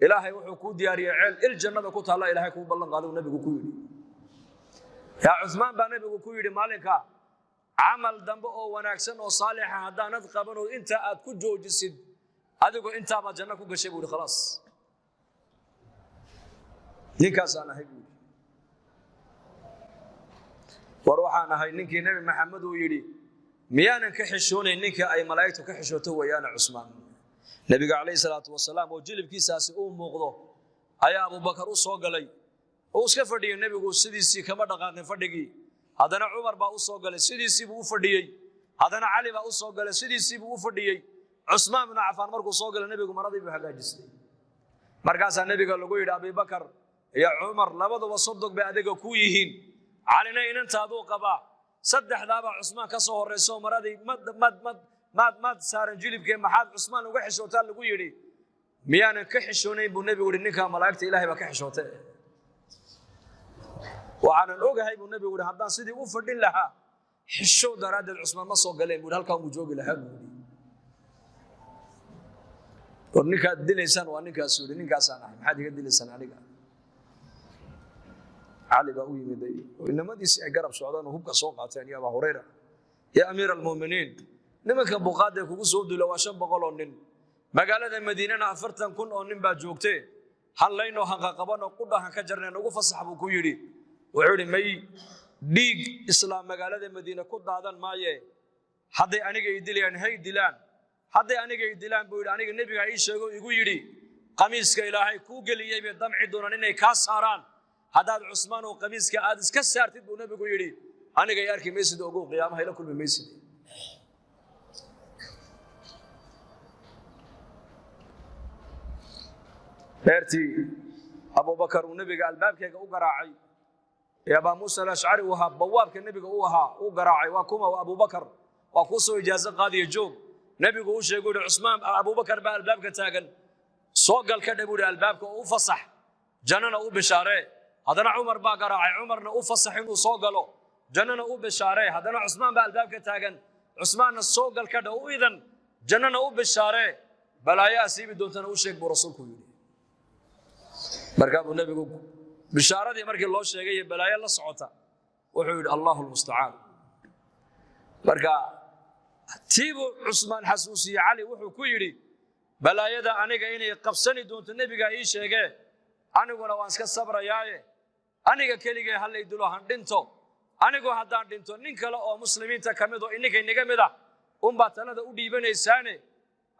ilaahay wuxuu ku diyaariyay ceel il jannada ku taala ilaahay ku ballan qaaday nabigu ku yiri yaa Cusmaan baa nabigu ku yiri maalinka amal dambe oo wanaagsan oo saalix ah hadaanad qaban oo inta aad ku joojisid adigu inta ba janna ku gashay buu khalaas ninkaas aan ahay war waxaan ahay ninkii nabi maxamed uu yiri miyaanan ka xishoonayn ninka ay malaa'iktu ka xishooto wayana Cusmaan nabiga kaleey salaatu wasalaam oo jilibkiisaasi uu muuqdo ayaa Abu Bakar u soo galay oo iska fadhiyay nabigu sidiisii kama dhaqaaqin fadhigii hadana Umar baa u soo galay sidiisii buu u fadhiyay hadana Ali baa u soo galay sidiisii buu u fadhiyay Cusmaan ibn Affan markuu soo galay nabigu maradii buu hagaajistay markaas nabiga lagu yiri Abu Bakar iyo Umar labaduba sodog bay adiga ku yihiin علينا إن أنت هذو قبا صدق دابا عثمان كسر الرسول مرادي مد صار نجيب كم محاد عثمان وكحش وتال لقويري ميانا كحشوني بالنبي ورنيكا ملاك إلهي بكحشوته وعن الأوجه هاي بالنبي ورهدان سيدي وفردين لها حشو دراد العثمان ما صوق عليه وده كان وجوج لها ورنيكا دليسان ورنيكا سوري نيكا سانه محد يقدر دليسان عليك علي بقى يمدي وإنما دي قرب سعودان وهم كسوق عتاني يا أبا هريرة يا أمير المؤمنين نما كان بقادك وقصود لو عشان بقولون ما قال هذا المدينة أفرتن كن أو نبى جوكتي حلينا هنقابنا وقدنا هنكجرنا نوقف صحابه كيري وعلي ماي ديج إسلام ما قال هذا المدينة كود هذا المايه حد أنا جاي دلان هاي دلان حد أنا جاي دلان بقول أنا النبي عيسى يقول يري قميص كإلهي كوجلي يبي دم عدونا إنه كاسران هذا عثمان وقميص كأدس كسر تبون النبي يقول يري أنا جاي أركي مسجد وأقول قيامة هلا كل بمسجد بيرتي أبو بكر والنبي قال باب كي قراعي يا أبا موسى الأشعري وها بواب كالنبي قوها وقراعي وكما وأبو بكر وقصوا إجازة قاضي الجوب نبي قوش يقول عثمان أبو بكر بقى الباب كتاجن سوق الكذب يقول الباب وفصح جننا وبشارة هذا عمر بقى قراعي عمرنا وفصح إنه سوق له جننا وبشارة هذا عثمان بقى الباب كتاجن عثمان السوق الكذب وإذن جننا وبشارة بلا يأسي بدون تنوشك برسولكم مركب النبي يقول بشارة مركب الله شيء بلايا الله صعوتا وحول الله المستعان مركب تيبو عثمان حسوسي علي وحو كيري بلايا دا أنا جايني قبسني دون النبي جاي شيء أنا قلنا وانسك الصبر ياي أنا كلي جاي هلا يدلو هندنتو أنا قلنا هدان دنتو نينكلا أو مسلمين تكملوا إنك مدا باتنا دا أودي بني سانة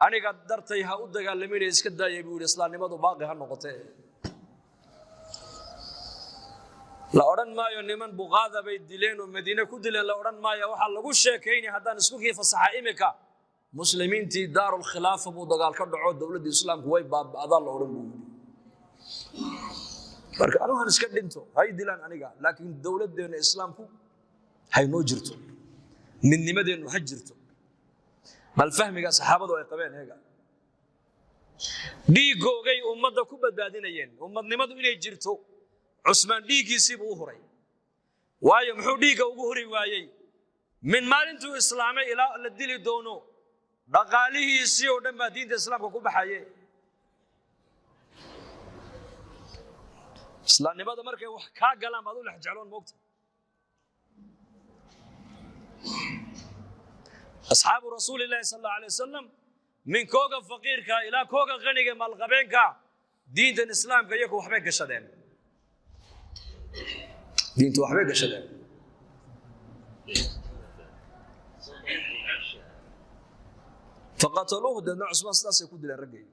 أنا قدرت يها أودع لمين إسكدا يبيو الإسلام نمدو باقي هالنقطة لا أوران ما ينمن بغاضة بيدلين ومدينة كودلين لا أوران ما يوحى لقول شيء هذا نسكوكي فصحائمك مسلمين تي دار الخلافة بودقال كرد عود دولة الإسلام كوي باب أذل أوران بودي marka anu han iska dhinto hay dilaan aniga laakiin dawladeena islaamku hay noo jirto midnimadeenu ha jirto bal fahmiga saxaabadu ay qabeen heega dhiigoogay ummadda ku badbaadinayeen ummadnimadu inay jirto Usmaan dhiigiisii buu huray waayo muxuu dhiiga ugu huri waayay min maalintuu islaamay ilaa la dili doono dhaqaalihiisii oo dhan baa diinta islaamka ku baxayay islaamnimada markay wax ka galaan baad u lex jecloon moogta asxaabu rasuulillahi sallallahu alayhi wasallam min kooga faqiirka ila kooga qaniga malqabeenka diinta islaamka iyagu waxbay gashadeen diintu waxbay gashadeen فقتلوه دنا عثمان سلاسي ku dileen ragay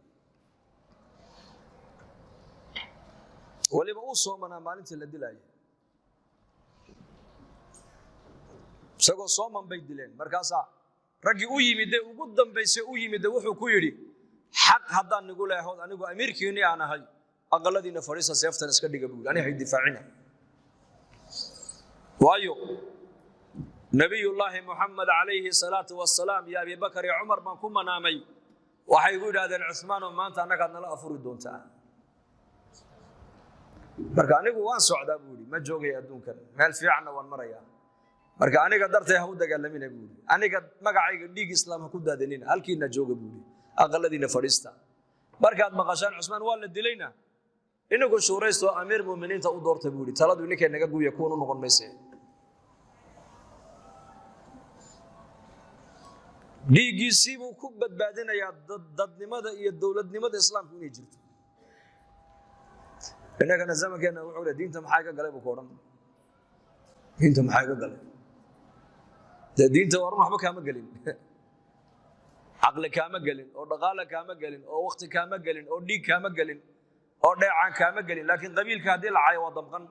waliba uu soomana maalintii la dilaayay isagoo sooman bay dileen markaas ragii u yimid ugu dambeysay u yimid wuxuu ku yiri xaq hadaan nagu leeyahay anigu amiirkiini aan ahay aqaladiina fariisa seeftan iska dhiga buu ani hay difaacina waayo nabiyullah muhammad alayhi salatu wassalam ya abi bakr ya umar ban kuma naamay waxay ugu yiraahdeen Usmaan oo maanta anaga nala afuri doontaa marka anigu waan socdaa buu yiri ma joogay adduunkan meel fiican waan marayaa marka aniga dartay ha u dagaalamin buu yiri aniga magacayga dhiig islaam ku daadinin halkiina jooga buu yiri aqaladiina fariista markaad maqashaan Usmaan waa la dilayna inagu shuuraysto amiir muuminiinta u doortay buu yiri taladu ninkay naga guuya koonu noqon meesay dhiigiisii buu ku badbaadinayaa dadnimada iyo dawladnimada islaamku inay jirto inagana zamankeena wuxuu leeyahay diinta maxay ka galay buu koodhan diinta maxay ka galay diinta waxba kaama galin aqli kaama galin oo dhaqaale kaama galin oo waqti kaama galin oo dhiig kaama galin oo dheecaan kaama galin laakiin qabiilka hadii la caayo waa damqan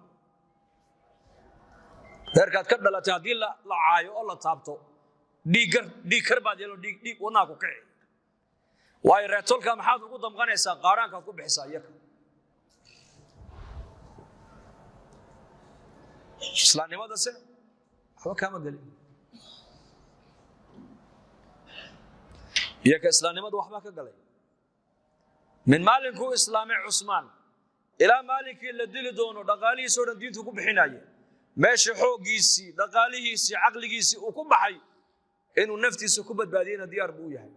heerkaad ka dhalatay hadii la caayo oo la taabto dhiig karbaad yeelo dhiig wadnaha ku kici waayo reetolka maxaad ugu damqanaysaa qaaraankaad ku bixisaa iyaga islaamnimada se waxba kaama galin iyaga islaamnimada waxba ka galay min maalinkuu islaamay Usmaan ilaa maalinkii la dili doono dhaqaalihiisa oo dhan diintu ku bixinayay meesha xoogiisii dhaqaalihiisii aqligiisii uu ku baxay inuu naftiisa ku badbaadiyana diyaar buu yahay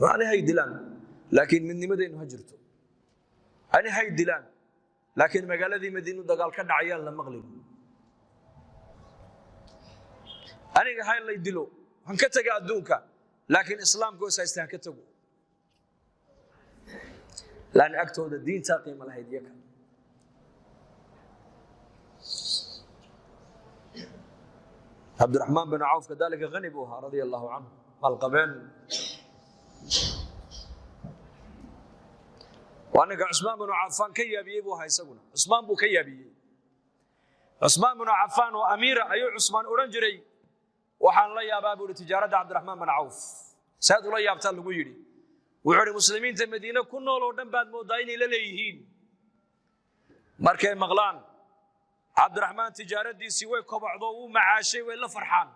waana hay dilaan laakiin midnimadeenu ha jirto ani hay dilaan laakiin magaaladii Madiina dagaal ka dhacayaan la maqlin aniga hay la dilo han ka taga adduunka laakiin islaamku isaystaan ka tago laan agtooda diinta qiimo lahayd yaka عبد الرحمن بن عوف كذلك غني بها رضي الله عنه القبين وانا عثمان بن عفان كيابي بها يسقنا عثمان بو كيابي عثمان بن عفان وامير اي عثمان اورنجري وحان لا يابا بو تجاره عبد الرحمن بن عوف سيد لا يابتا لو يري وحوري مسلمين مدينه كنول او دن باد مودا inay la leeyihiin markay maqlaan عبد الرحمن تجارتي way kobocdo uu macaashay way la farxaan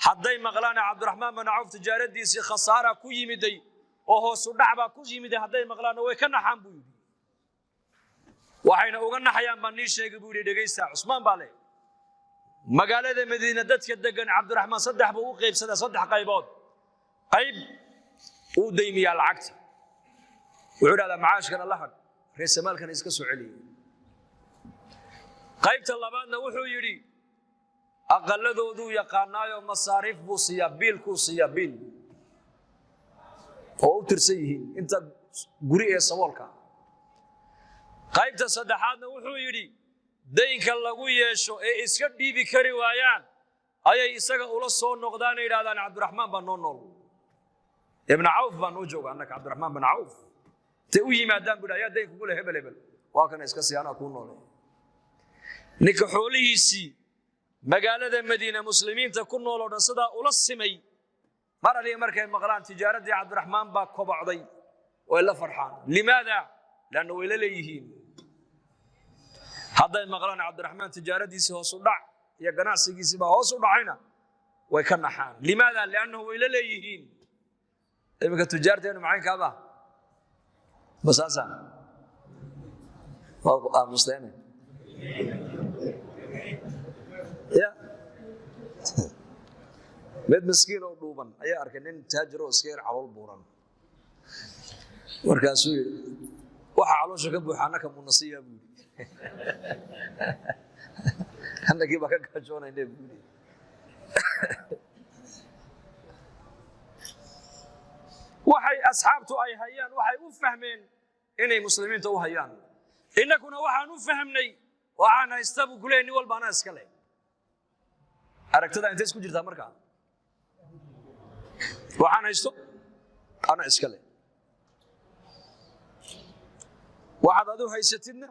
haday maqlaan عبد الرحمن بن عوف تجارتي khasaara ku yimiday oo hoos u dhacba ku yimiday haday maqlaan way ka naxaan buu yiri waxayna uga naxayaan baan ii sheegay buu yiri dhageysta Usmaan baale magaalada Madiina dadka degan عبد الرحمن saddex buu u qaybsaday saddex qaybood qayb uu deymiya lacagta wuxuu yiraahdaa macaashkan Allah reesamaalkan iska soo celiyo qaybta labaadna wuxuu yiri aqaladoodu yaqaanaayo masaariif buu siyabil ku siyabil oo tirsan yihiin inta guri ee saboolka qaybta saddexaadna wuxuu yiri deynka lagu yeesho ee iska dhiibi kari waayaan ayay isaga ula soo noqdaan yiraahdaan عبد الرحمن بن نول ابن عوف بن وجوغ انك عبد الرحمن بن عوف te u yimaadaan budaya deynku kula hebel waa kan iska siyaana ku noolay ninka xoolihiisii magaalada Madiina muslimiinta ku nool oo dhan sida ula simay marali markay maqlaan tijaaradii عبد الرحمن ba kobocday oo la farxaan limaada laana way la leeyihiin hadday maqlaan cabdiraxmaan tijaaradiisii hoos u dhac iyo ganacsigiisii baa hoos u dhacayna way ka naxaan limaada laanahu way la leeyihiin imika tijaarteenu macaynkaaba basaasa waa muslimin ya mid miskiin oo dhuuban ayaa arkay nin taajir oo iska yar calool buuran markaasuu yidhi waxa caloosha ka buuxa annaka munasiya buu yidhi annagii baa ka gaajoonayne buu yidhi waxay asxaabtu ay hayaan waxay u fahmeen inay muslimiinta u hayaan innakuna waxaan u fahmnay waxaan haysta buu ku leeyahay nin walba anaa iska leh aragtada intay isku jirtaa markaa waxaan haysto anaa iska leh waxaad adigu haysatidna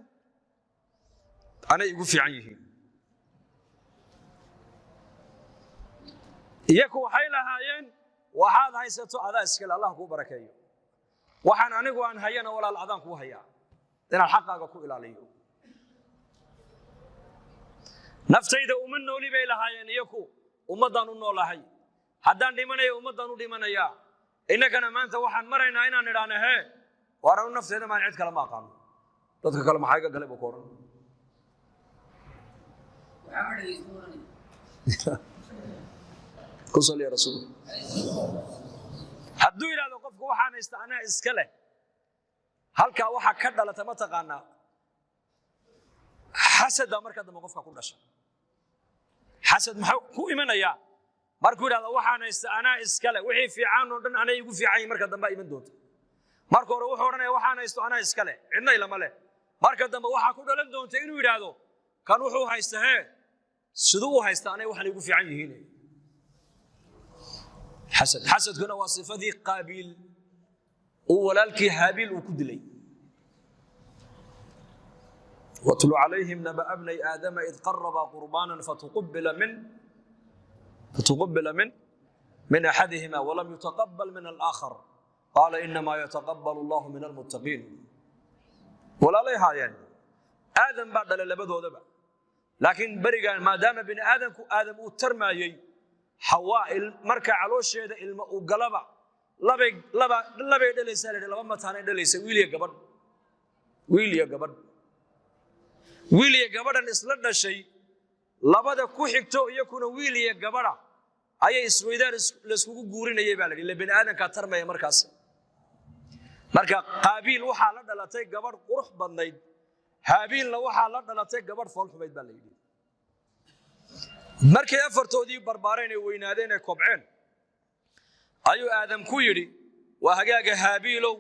anay igu fiican yihiin iyaku waxay lahaayeen waxaad haysato adaa iskale allah kuu barakeeyo waxaan anigu aan hayana walaal adaan kuu hayaa inaad xaqaaga ku ilaaliyo naftayda uma nooli bay lahaayeen iyaku ummaddaan u noolahay haddaan dhimanayo ummaddaan u dhimanayaa innagana maanta waxaan maraynaa inaan idhaahno hee waaranu nafteeda maan cid kale ma aqaano dadka kale maxaa iga galay buu ku odhan ku saliya rasuul hadduu yidhahdo qofku waxaan haysta anaa iska leh halkaa waxaa ka dhalata ma taqaanaa xasada marka dambe qofka ku dhasha xasad maxaa ku imanayaa markuu yidhahdo waxaan haysta anaa iska leh wixii fiican oo dhan anay igu fiican yihin marka dambe iman doonta marka hore wuxuu odhanaya waxaan haysto anaa iska leh cidna ilama leh marka dambe waxaa ku dhalan doonta inuu yidhaahdo kan wuxuu haysta hee siduu u haysta anay waxan igu fiican yihiin حسد حسد كنا وصفة قابيل ولالك هابيل وكدلي واتل عليهم نبأ ابني آدم إذ قربا قربانا فتقبل من أحدهما ولم يتقبل من الآخر قال إنما يتقبل الله من المتقين ولا ليها يعني آدم بعد لبده دبا لكن برجع ما دام بن آدم وترمايي حواء marka caloosheeda ilmo u galaba labay dhalaysaa laba mataanay dhalaysaa wiil iyo gabadhan isla dhashay labada ku xigto iyo kuna wiil iyo gabadha ayay isweydaan la isku guurinayay baa la yiri bini aadanka tarmaya markaas marka qaabiil waxa la dhalatay gabadh qurux badnayd haabiilna waxa la dhalatay gabadh fool xumayd baa la yiri markay afartoodii barbaareen ay weynaadeen ay kobceen ayuu aadam ku yidhi waa hagaaga haabiilow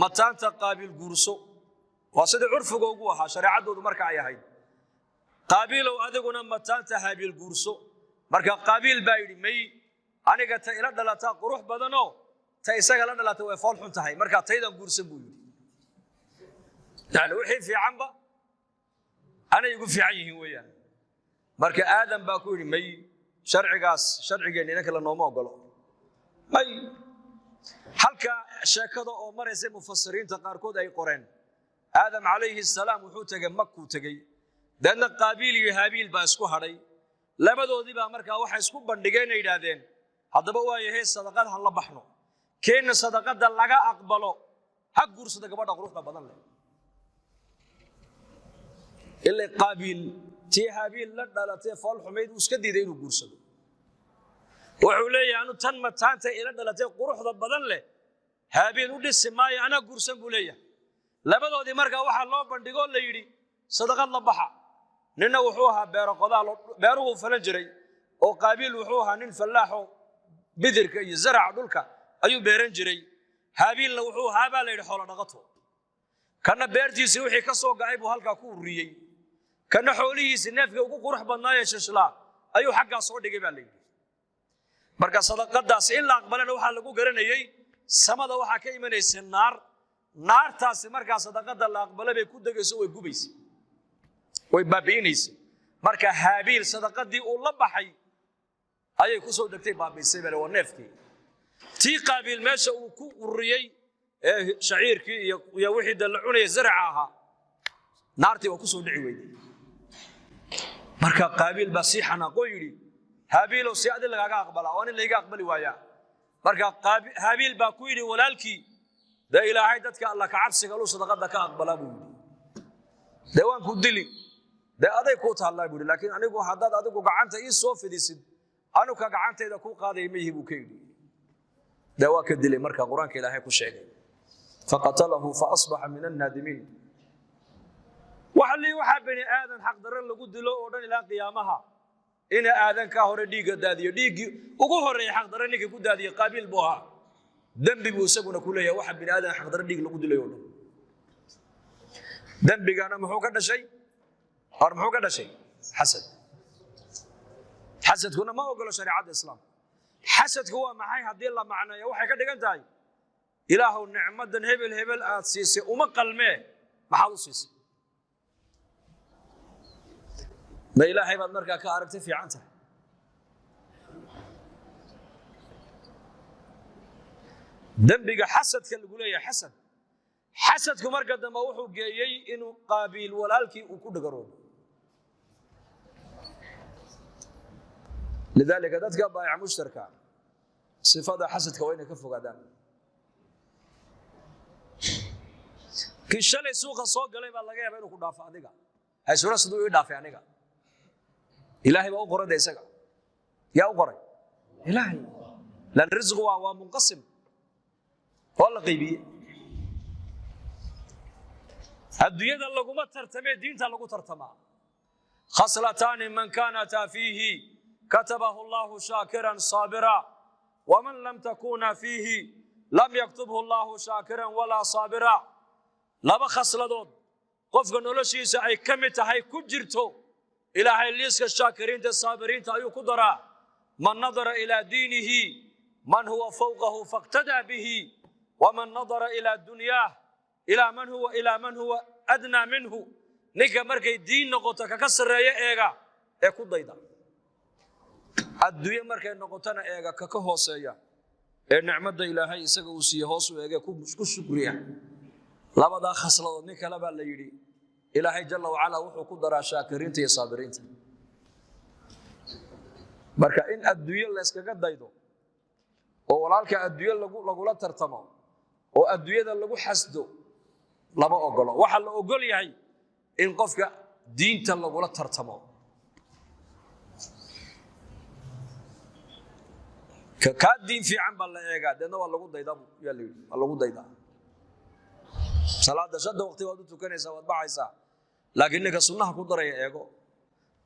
mataanta qaabiil guurso waa sida curfiga ugu ahaa shareecadoodu marka ay ahayd qaabiilow adiguna mataanta haabiil guurso marka qaabiil baa yidhi may aniga ta ila dhalataa qurux badanoo ta isaga la dhalata way fool xun tahay marka taydan guursan buu yidhi yani wixii fiicanba anay igu fiican yihiin weeyaan marka aadam baa ku yidhi may sharcigeena inanka la nooma ogolo may halka sheekada oo maraysa mufasiriinta qaarkood ay qoreen aadam calayhi salaam wuxuu tegay makuu tegey dadna qaabiil iyo haabiil baa isku hadhay labadoodii baa markaa waxay isku bandhigeen ay yidhaahdeen haddaba waayahay sadaqad han la baxno keenna sadaqada laga aqbalo ha guursada gabadha quruxda badan leh ilaa qaabiil tii haabiil la dhalatay fool xumayd uu iska diiday inuu guursado wuxuu leeyahay anu tan mataanta ila dhalatay quruxda badan leh haabiil u dhisi maayo anaa guursan buu leeyahay labadoodii markaa waxaa loo bandhigoo la yidhi sadaqad la baxa ninna wuxuu ahaa beeruhu falan jiray oo qaabiil wuxuu ahaa nin fallaaxo bidirka iyo zaraca dhulka ayuu beeran jiray haabiilna wuxuu ahaa baa la yidhi xoolo dhaqato kana beertiisii wixii ka soo ga'ay buu halkaa ku ururiyey kana xoolihiisii neefkii ugu qurux badnaayee shishlaa ayuu xaggaa soo dhigay baa la yidhi marka sadaqadaas in la aqbalana waxaa lagu garanayey samada waxaa ka imanaysa naartaasi markaa sadaqada la aqbala bay ku degayso way gubaysa way baabi'inaysa marka haabiil sadaqadii uu la baxay ayay ku soo degtay baabi'isay baa waa neefkii tii qaabiil meesha uu ku ururiyey shaciirkii iyo wixii dal cunay zarca aha naartii waa ku soo dhici weyday marka qaabil baa si xanaaqo yiri haabiil oo si aad lagaga aqbala oo in laga aqbali waaya marka haabiil baa ku yiri walaalkii da ilaahay dadka Allah ka cabsiga loo sadaqada ka aqbala buu yiri deewaan ku dili da aday ku taallay buu laakiin anigu haddaad adigu gacanta ii soo fidisid anu ka gacantayda ku qaaday ma yihibu ka yiri deewaa ka dilay marka quraanka ilaahay ku sheegay faqatalahu fa asbaha min an-nadimin waxa bani aadan xaq darar lagu dilo oo dhan ilaa qiyaamaha ina aadan ka hore dhiiga daadiyo dhiigi ugu horeeyay xaq darar ninka ku daadiyo qaabil buu ahaa dambi buu isaguna ku leeyahay waxa bani aadan xaq darar dhiig lagu dilay oo dhan dambigana muxuu ka dhashay xasadkuna ma ogolo shariicada islaam xasadku waa maxay hadii la macnayo waxay ka dhigan tahay ilaahu nicmadan hebel aad siisay uma qalmee maxaad u siisay ma ilaahay baad markaa ka aragtay fiican tahay dambiga xasadka lagu leeyahay xasadku marka dambe wuxuu geeyay inuu qaabil walaalkii uu ku dhagaroobo lidaalika dadka baayac mushtarka sifada xasadka waa inay ka fogaadaan kii shalay suuqa soo galay baa laga yaabaa inuu ku dhaafo adiga hay suura sidoo ii dhaafay aniga ilaahay baa u qoray isaga yaa u qoray ilaahay lan rizqu waa munqasim wala qaybiye adduunyada laguma tartamee diinta lagu tartamaa khaslatan man kana fihi katabahu Allah shakiran sabira wa man lam takuna fihi lam yaktubhu Allah shakiran wala sabira laba khasladood qofka noloshiisa ay kamid tahay ku jirto ilaahay liiska shaakiriinta saabiriinta ayuu ku daraa man nadara ila diinihi man huwa fawqahu faqtada bihi wa man nadara ila dunyah ila man huwa adna minhu ninka markay diin noqoto ka sareeyo eega ee ku dayda adduunyo markay noqotana eega ka hooseeya ee nicmada ilaahay isaga uu siiyo hoos u eega ku shukriya labada khasladood nin kale baa la yiri ilaahay jalla wa ala wuxuu ku daraa shaakiriinta iyo saabiriinta marka in adduunyo la iskaga daydo oo walaalka adduunyo lagu la tartamo oo adduunyada lagu xasdo lama ogolo waxa la ogol yahay in qofka diinta lagu la tartamo ka diin fiican baa la eegaa dadna waa lagu daydaa yaa la yiri waa lagu daydaa salaada shada waqti waad u tukanaysaa waad baxaysaa laakiin ninka sunnaha ku daraya eego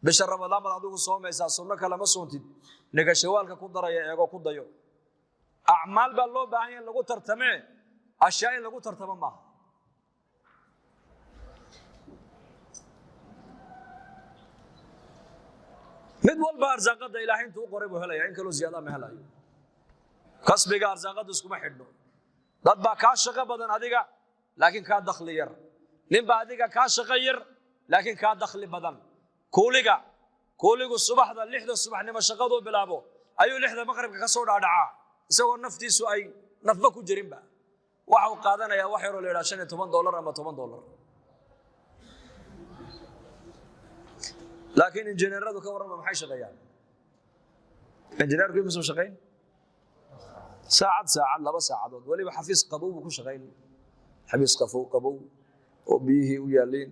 bisha ramadaan baad adigu soomaysaa sunno kale ma soontid ninka shawaalka ku daraya eego ku dayo acmaal baa loo baahan yahay lagu tartamee ashyaa in lagu tartamo maaha mid walba arsaaqada ilaahay intuu qoray buu helaya in kaloo ziyaada ma helayo kasbiga arsaaqada iskuma xidhno dad baa ka shaqo badan adiga laakiin ka dakhli yar nin baa adiga ka shaqo yar laakiin ka dakhli badan kuuligu subaxda 6 subaxnimo shaqadu bilaabo ayuu 6 maqribka ka soo dhaadhaca isagoo naftiisu ay nafba ku jirinba waxa uu qaadanaya wax yar oo leeyahay $15 ama $10 laakiin injineeradu ka warrama maxay shaqeeyaan injineerku inuu shaqeyn saacad 2 saacadood waliba xafiis qabow ku shaqeyn xafiis qabow oo biyihi u yaaleen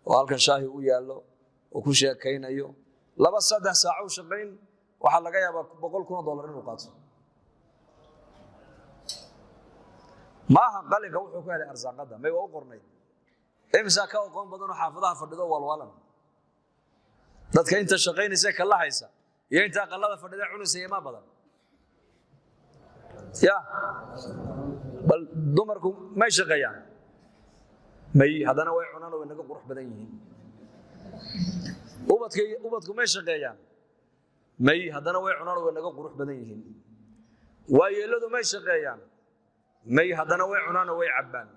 oo halkan shaahi u yaalo oo ku sheekaynayo 2-3 saac u shaqeyn waxa laga yaabaa $100,000 inuu qaato maaha qalinka wuxuu ku helay arsaaqada may waa u qornay imsa ka aqoon badan oo xaafadaha fadhido walwalan dadka inta shaqeynaysa kala haysa iyo inta qalada fadhida cunaysa ma badan ya bal dumarku ma shaqeeyaan may hadana way cunaan oo inaga qurux badan yihiin ubadku ma shaqeeyaan may hadana way cunaan oo inaga qurux badan yihiin waayeeladu ma shaqeeyaan may hadana way cunaan oo way cabaan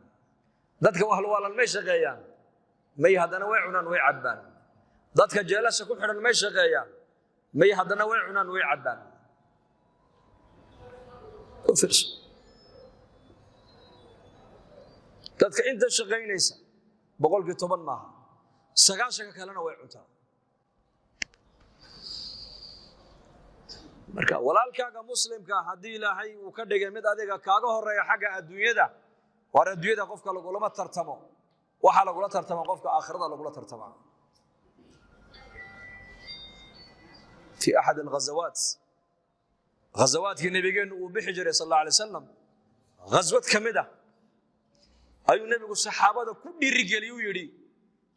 dadka wahlwaalan ma shaqeeyaan may hadana way cunaan way cabaan dadka jeelasha ku xiran ma shaqeeyaan may hadana way cunaan way cabaan dadka inta shaqaynaysa boqolkii 10 maaha 9 kalena way cuntaa marka walaalkaaga muslimka hadii ilaahay uu ka dhigay mid adiga kaaga horeeya xagga adduunyada war adduunyada qofka lagu lama tartamo waxa lagu la tartamo qofka aakhirada lagu la tartamo في أحد الغزوات النبيين وبحجر صلى الله عليه وسلم غزوة كمدة أي النبي الصحابة كل رجال يجري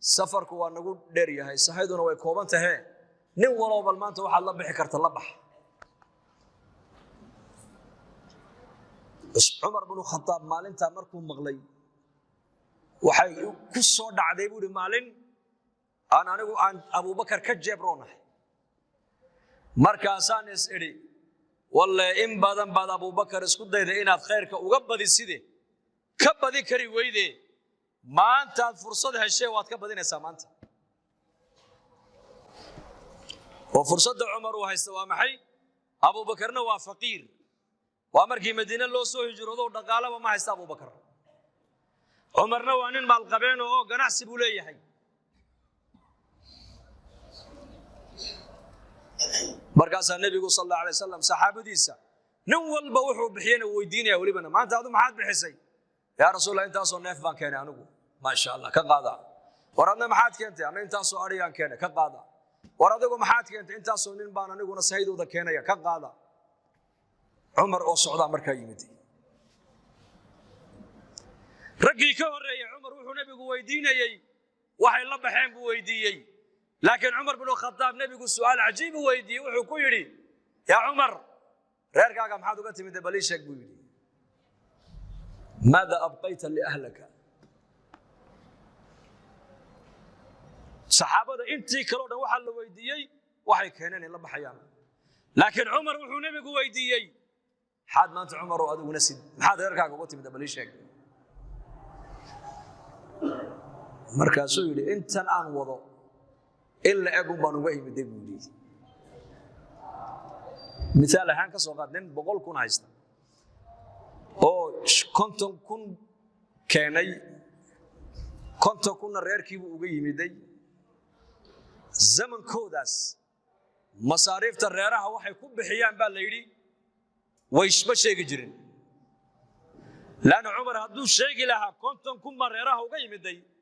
سفر كوان نقول دريا هاي سهيدنا ويكوبان تهي نولوا بالمان توح الله بحكرت الله بح بس عمر بن الخطاب مالين تامركم مغلي وحي كسر دعدي بودي مالين أنا نقول عن أبو بكر كجبرونه markaasaan is iri wallahi in badan baad Abu Bakar isku dayday inaad khayrka uga badiside ka badi kari weyde maanta fursad heshay waad ka badinaysaa maanta oo fursadda Umar uu haysto waa maxay Abu Bakarna waa faqiir waa markii Madiina loo soo hijroodo dhaqaalaba ma haysta Abu Bakar Umarna waa nin maal qabeen oo ganacsi buu leeyahay markaas nabigu sallallahu alayhi wasallam saxaabadiisa nin walba wuxuu bixiyay weydiinaya walibana maanta aad maxaad bixisay ya rasuulullah inta soo neef baan keenay anigu ma sha Allah ka qaada waradna maxaad keentay ana inta soo ariyaan keenay ka qaada waradigu maxaad keentay inta soo nin baan aniguna saydooda keenaya ka qaada Umar oo socda markaa yimid ragii ka horeeyay Umar wuxuu nabigu weydiinayay waxay la baxeen buu weydiiyay لكن عمر بن الخطاب نبي سؤال عجيب ويدي وحو كيري يا عمر ريركاغا maxaad uga timid baliishak buu yiri ماذا ابقيت لاهلك saxaabada intii kale oo waxa la weydiiyay waxay keeneen in la baxayaan laakiin Umar wuxuu nabigu weydiiyay xad maanta Umar oo adiguna sid maxaad reerkaaga uga timid baliishak markaasuu yiri intan aan wado إلا أقوم بانوغي مدبولي مثال هان كسو قادن بقول كون هايستا أو كنتم كون كاني كنتم كون ريركي بوغي مدي زمن كوداس مصاريف الريرها waxay ku bixiyaan baa la yiri way isma sheegi jirin laana Umar haduu sheegi lahaa كنتم كون reeraha uga yimiday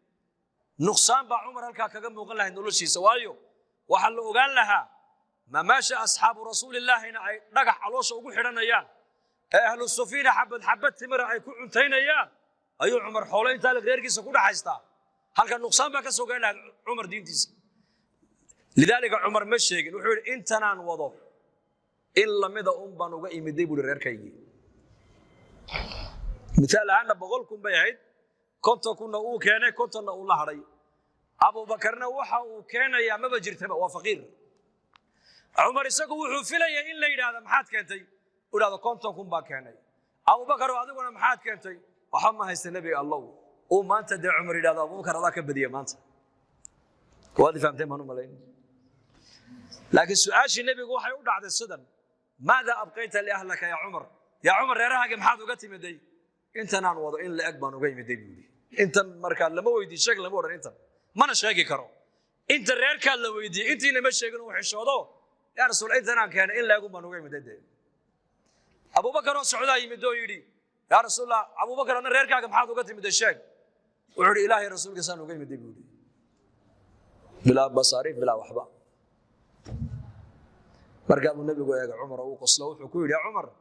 نقصان با عمر halka kaga muuqan lahayd noloshiisa waayo waxa la ogaan lahaa ma maasha asxaabu rasuulillahina ay dhagax caloosha ugu xiranayaan ee ahlu sufiina xabad timir ay ku cuntaynayaan ayuu Umar xoolaynta la reerkiisa ku dhaxaystaa halka nuqsaan ba ka soo gaar lahayd Umar diintiisa lidaalika Umar ma sheegin wuxuu yiri intanaan wado in lamida baan uga imiday buu reerkaygi midaal ahaan boqolkun bay ahayd كنتم كنا أو كأنه كنتم الله حري أبو بكرنا وحى وكان يا ما بجرت وفقير عمر يسقوا وحفلة إلا إذا هذا محات كنتي ولا هذا كنتم كن باكاني أبو بكر وهذا كنا محات كنتي وحما هيست النبي الله وما أنت دع عمر إذا هذا أبو بكر هذاك بديه ما أنت وهذا فهمتين منهم ملاين لكن سؤال النبي هو حيقول بعد السدن ماذا أبقيت لأهلك يا عمر يا عمر رأيك محات وقتي مدي أنت نان وضع إن لأكبر وجاي مدي بودي أنت مركان لما ويدي شكل لما ورا أنت ما أنا شاكي كرو أنت الرير كان لو ويدي أنت نمشي شكل وحش هذا يا رسول أنت نان كان إن لأكبر وجاي مدي أبو بكر السعودي يمدو يدي يا رسول الله أبو بكر أنا الرير كان محاط وقتي مدي شاك وعلي إلهي رسول كسان وجاي مدي بودي بلا بصاريف بلا وحبة مركب النبي يا عمر وقصله وحكوا يا عمر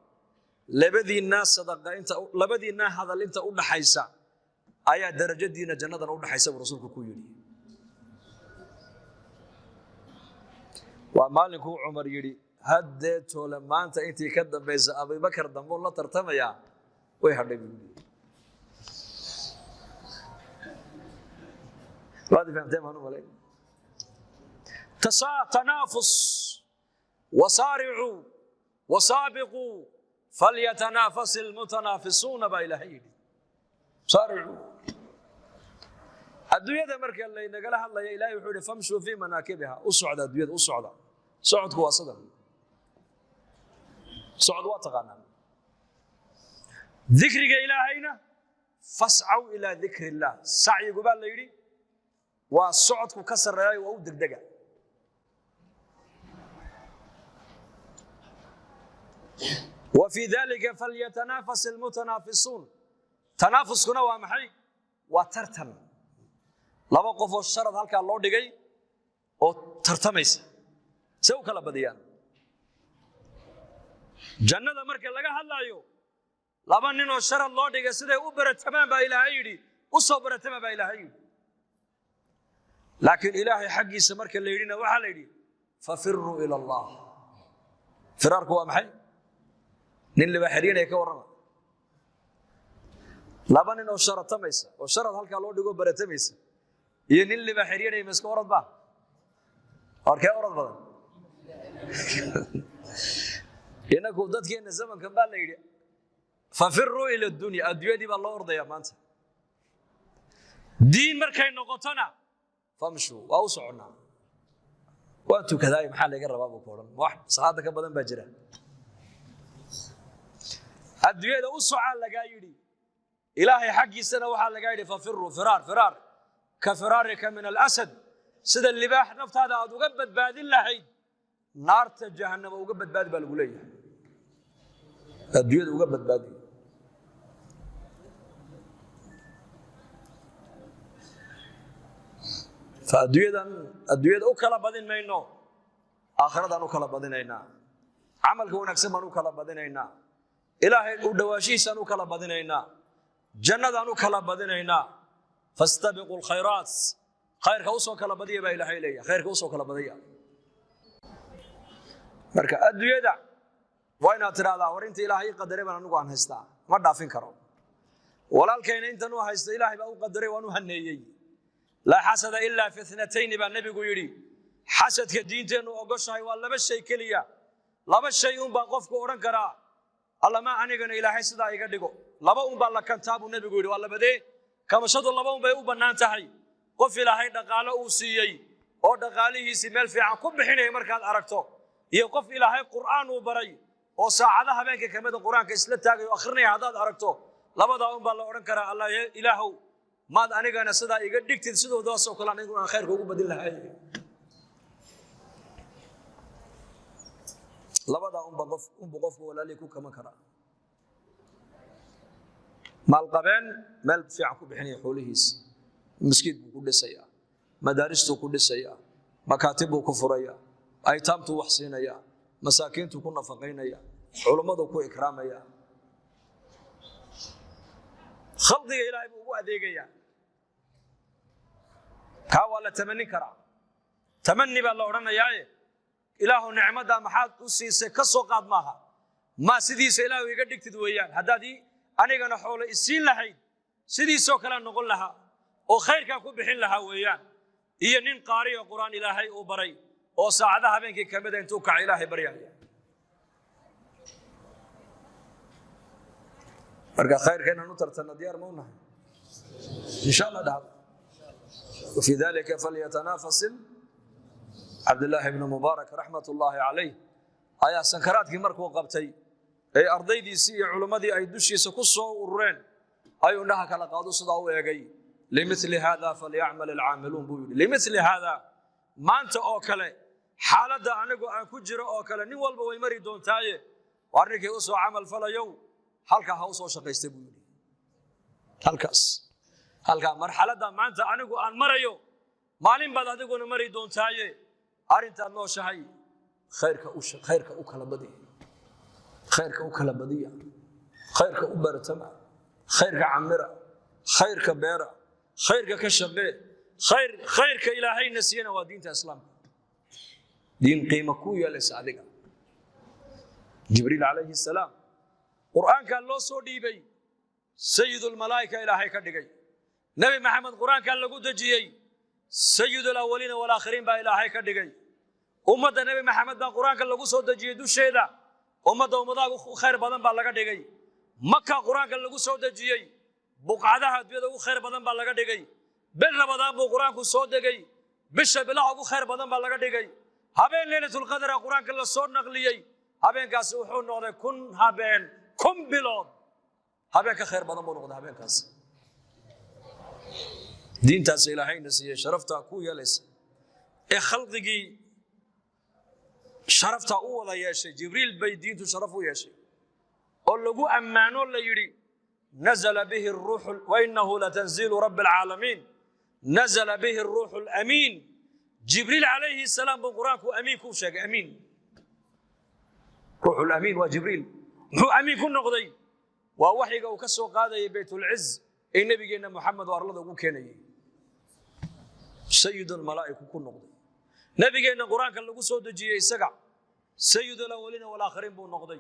لبدي الناس صدقة أنت لبدي الناس هذا اللي أنت قلنا حيسا آيات درجة دينا جنة قلنا حيسا ورسولك كويوني ومالك هو عمر يري هديت لما أنت كذب بيز أبي بكر دمو الله ترتمى يا ويهرب يقولي هذا فهمتين هنو ملاي تنافس وصارعوا وسابقوا فليتنافس المتنافسون بإلهي صارعوا الدنيا مركي الله نقلها الله يا إلهي وحوري فامشوا في مناكبها أصعد الدنيا أصعد صعد هو صدر صعد واتقنا ذكرك إلهينا fascaw ila dhikri illah sacyigu baa la yidhi waa socodku ka sarreeyo oo u degdega وفي ذلك فليتنافس المتنافسون تنافسكنا waa maxay waa tartan laba qof oo sharad halka loo dhigay oo tartamaysa si u kala badiyaan jannada marka laga hadlayo laba nin oo sharad loo dhigay siday u baratamaan baa Ilaahay yiri u soo baratamaan baa Ilaahay yiri laakiin Ilaahay xaqiisa marka la yirina waxa la yiri fafirru ila Allah firarku waa maxay nin liba xiriinay ka warrama laba nin oo sharatamaysa oo sharad halka loo dhigo baratamaysa iyo nin liba xiriinay miska orad ba arkay orad badan inagu dadkeena zamankan baa la yiri fafirru ila dunya adduunyadii baa loo ordaya maanta diin markay noqotona famshu waa u soconaa waa tukaday maxaa laga rabaa buu qoran wax salaada ka badan baa jira adduunyada u socon laga yiri ilaahay xaqiisana waxa laga yiri fafirru firar ka firarika min al-asad sida libaax naftaada aad uga badbaadin lahayd naarta jahannama uga badbaadi baa lagu leeyahay adduunyada uga badbaadi فأدوية أكلا بدين مينو آخرة أكلا بدينينا عمل كونكسب أكلا بدينينا إلهي ودواشيس أكلا بدينينا جنة أكلا بدينينا فاستبقوا الخيرات خير كوسو كلا بديه با إلهي ليه خير كوسو كلا بديه marka adduunyada waa inaad tiraahdaa war inta Ilaahay qadaray baan anigu aan haystaa ma dhaafin karo walaalkayna intan uu haysto Ilaahay baa u qadaray waan u haneeyay لا حسد إلا في اثنتين بالنبي يقولي حسد كدينتين وأقصها والله بس شيء كليا لا بس شيء بقفك ورن كرا الله ما عنيقنا إلى حسد يقدقو لا بقوم بالله كان تابو النبي يقولي والله بدي كما شد الله بقوم بيقول بنان تحي قف إلى هاي دقالة أوسيي أو دقالة يسمى في عقب حين مركز أركته يقف إلى هاي قرآن وبري أو ساعدها بينك كم القرآن كسلتها وآخرني هذا أركته لا بقوم بالله ورن كرا الله إلهه ما أنا سدا يقدرك تسدو دوس وكلا نقول خير كوكو بدل هاي لبدا بقف ولا ليكو كما كرا مال قبين مال في عقب حين حولهيس مسجد كل سيا مدارس كل سيا مكاتب كفريا ايتام تو وحسينيا مساكين كنا نفقينيا علماء كو اكراميا خلقي إلهي بو أديقيا كاولا تمني كرا تمني بالله ورنا ياي إله نعمة محاد أسيس كسو قاد ماها ما سيدي سيلاو يقدك تدويان هدادي أنا جانا حول السين لحيد سيدي سوكلا نقول لها وخير كاكو بحين لها ويان هي نين قاري وقرآن إلهي وبري وساعدها بينك كمدين توقع إلهي بريان مرقا خير كينا نطرتنا ديار مونا إن شاء الله دعوة وفي ذلك فليتنافس عبد الله بن مبارك رحمة الله عليه آية سنكرات كمرك وقبتي أي أرضي دي سي علماء دي أي دوشي سكسو ورين أي أنها كالقادو صداو يقي لمثل هذا فليعمل العاملون بيولي لمثل هذا ما أنت أوكالي حالة أنكو أنكجر أوكالي نوال بوي مري دون تاي وارنكي أسو عمل فلا يو halka ha soo shaqaystay buu yiri halka marxalada maanta anigu aan marayo maalin baad adiguna mari doontaaye arinta noo shahay khayrka u kala badiya khayrka u baratama khayrka amira khayrka beera khayrka ka shaqee khayrka ilaahay nasiyana waa diinta islaamka diin qiimo ku yeelaysa adiga jibriil alayhi salaam قرآن كان لو سو ديبي سيد الملائكة إلهي كدغي نبي محمد قرآن كان لو دجيي سيد الأولين والآخرين با إلهي كدغي أمة نبي محمد با قرآن كان لو سو دجيي دوشيدا أمة خير بدن با لغا دغي مكة قرآن كان لو سو دجيي بقعدها ديدا خير بدن با لغا دغي بل رمضان بو قرآن كو سو دغي بشا بلا خير بدن با لغا دغي هبين ليلة القدر قرآن كان لو سو نقليي هبين كاس وحو نوقday kun habeen كم بلاد هبينك خير بدن بو نقد هبينكاس diintaas ilaahayna siiyay sharafta ku yeelaysa ee khalqigii sharafta u wada yeeshay jibriil bay diintu sharaf u yeeshay oo lagu ammaano la yiri nazala bihi ar-ruh wa innahu latanzilu rabbil alamin nazala bihi ar-ruh al-amin jibriil alayhi salam buu quraanku amiin ku sheegay amiin ruh al-amin wa jibriil muxuu amiin ku noqday waa waxiga uu ka soo qaadayay baytul izz ee nabigeena maxamed oo arlada ugu keenayay sayyidul malaa'ika ku noqday nabigeena quraanka lagu soo dajiyay isaga sayyidul awwalin wal aakhirin buu noqday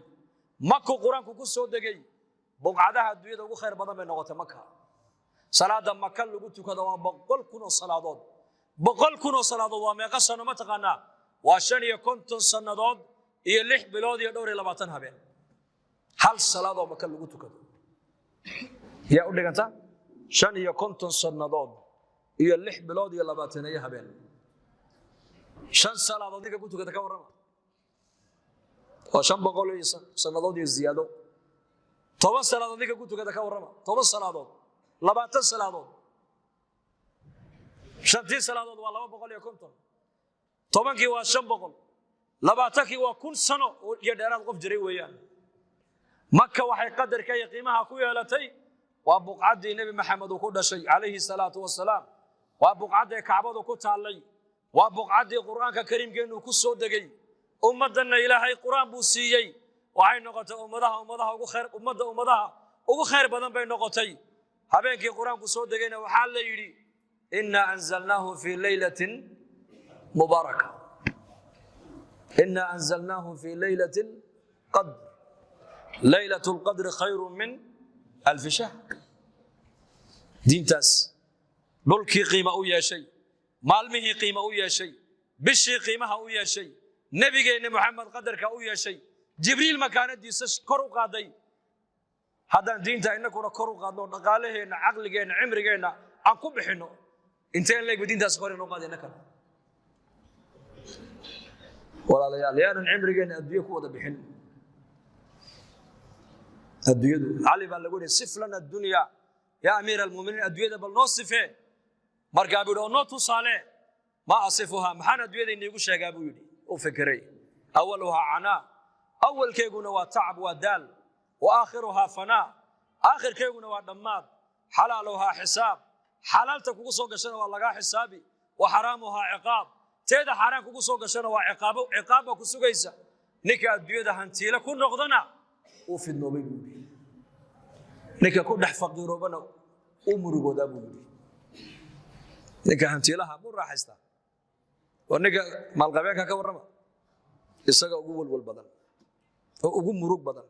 makku quraanku ku soo degay buqcadaha adduunyada ugu khayr badan bay noqotay makka salaada makka lagu tukado waa 100,000 oo salaadood 100,000 oo salaadood waa meeqa sano ma taqaanaa waa 55 sanadood iyo 6 bilood iyo 22 habeen hal salaado makka lagu tukado yaa u dhiganta 55 sanadood iyo 6 bilood iyo 22 habeen 5 salaadood diga ku tukada ka warrama oo 500 sanadood iyo ziyaado 10 salaadood diga ku tukada ka warrama 10 salaadood 20 salaadood 5 salaadood waa 250 10kii waa 500 20kii waa 1000 sano oo iyo dheeraad qof jiray weeyaan makka waxay qadarka iyo qiimaha ku yeelatay waa buqcadii nabi maxamed uu ku dhashay calayhi salaatu wasalaam waa buqcadii kacbadu ku taalay waa buqcadii quraanka kariimkeenu ku soo degay ummadana ilaahay quraan buu siiyay waxay noqotay ummadaha ugu khayr badan bay noqotay habeenkii quraanku soo degayna waxa la yiri inna anzalnahu fi laylatin mubarakah inna anzalnahu fi laylatil qadr laylatul qadr khayrun min alf shahr diintaas dhulkii qiimo u yeeshay maalmihii qiimo u yeeshay bishii qiimaha u yeeshay nabigeena maxamed qadarka u yeeshay jibriil makaanadiisa kor u qaaday haddaan diinta inaguna kor u qaadno dhaqaalaheena aqligeena cimrigeena aan ku bixino inteen leeg diintaas kor inoo qaadayna kale walaalayaal yaanan cimrigeena adduunyo ku wada bixin adduunyadu ali baa lagu yiri siflana ad-dunya ya amiir al-mu'minin adduunyada bal noo sifee markaa buu noo tusaale ma asifuha maxana adduunyada inagu sheegaa buu yiri oo fikiray awwaluha ana awwalkeeguna waa tacab waa daal wa aakhiruha fana aakhirkeeguna waa dhamaad halaaluha xisaab halaalta kugu soo gashana waa laga xisaabi wa haraamuha ciqaab teeda xaraan kugu soo gashana waa ciqaabo ku sugaysa ninka adduunyada hantiila ku noqdana oo fidnoobay buu yiri ninka ku dhax faqiiroobana oo murugooda buu yiri ninka hantiilaha buu raaxaysta oo ninka maalqabeenka ka warrama isaga ugu walwal badan oo ugu murug badan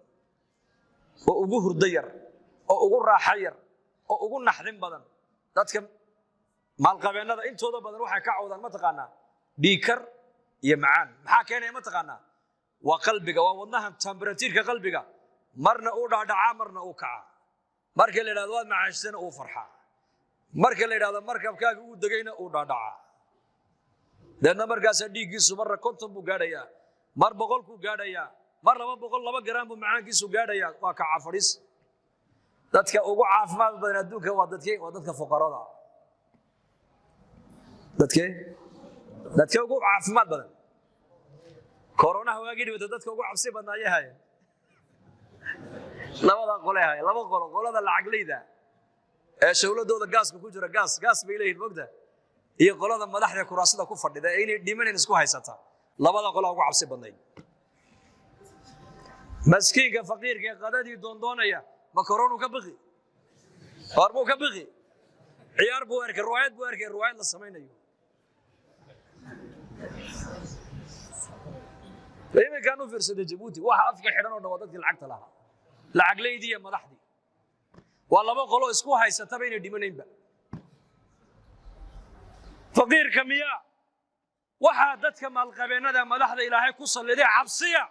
oo ugu hurdo yar oo ugu raaxo yar oo ugu naxdin badan dadka maalqabeenada intooda badan waxay ka cawdaan ma taqaanaa dhiikar iyo macaan maxaa keenay ma taqaanaa waa qalbiga waa wadnaha temperature-ka qalbiga marna uu dhaadhaca marna uu kaca marka la yiraahdo waad macaashsan uu farxa marka la yiraahdo markabkaaga uu dagayna uu dhaadhaca dadna markaas dhiigiisu marna 50 buu gaadhayaa mar 100 ku gaadhayaa mar 200 gram buu macaankiisu gaadhayaa waa ka cafadis dadka ugu caafimaad badan adduunka waa dadka fuqarada dadka ugu caafimaad badan corona waagii wada dadka ugu cabsi badnaayahay labada qolahay laba qolada lacaglayda ee shawladooda gaaska ku jira gaas bay leeyihiin mogda iyo qolada madaxda kuraasada ku fadhida inay dhimaneen isku haysata labada qolo ugu cabsi badnayd maskiinka faqiirka qadadii doondoonaya ma corona ka baqi harbu ka baqi ciyaar buu arkay ruwaayad la sameeyo leeyma kaanu fiirsaday Djibouti waxa afka xiran oo dadkii lacagta lahaa lacagleydii iyo madaxdii waa laba qolo isku haysata inay dhimaneynba faqiirka miya waxa dadka maalqabeenada madaxda ilaahay ku saliday cabsiya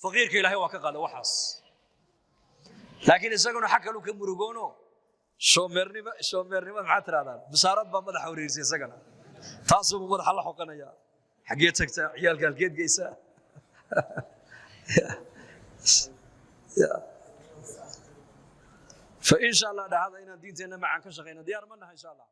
faqiirka ilaahay waa ka qaada waxaas laakiin isaguna xaq uu ka murugoono shoomeernimo maxaa tiraadaan bisaarad baa madaxa wareerisay isagana taasoo madaxa la xoqanaya xagee tagtaa ciyaalka halkeed geysa فإن شاء الله هذا إن دينتنا معا كشغينا ديار منها إن شاء الله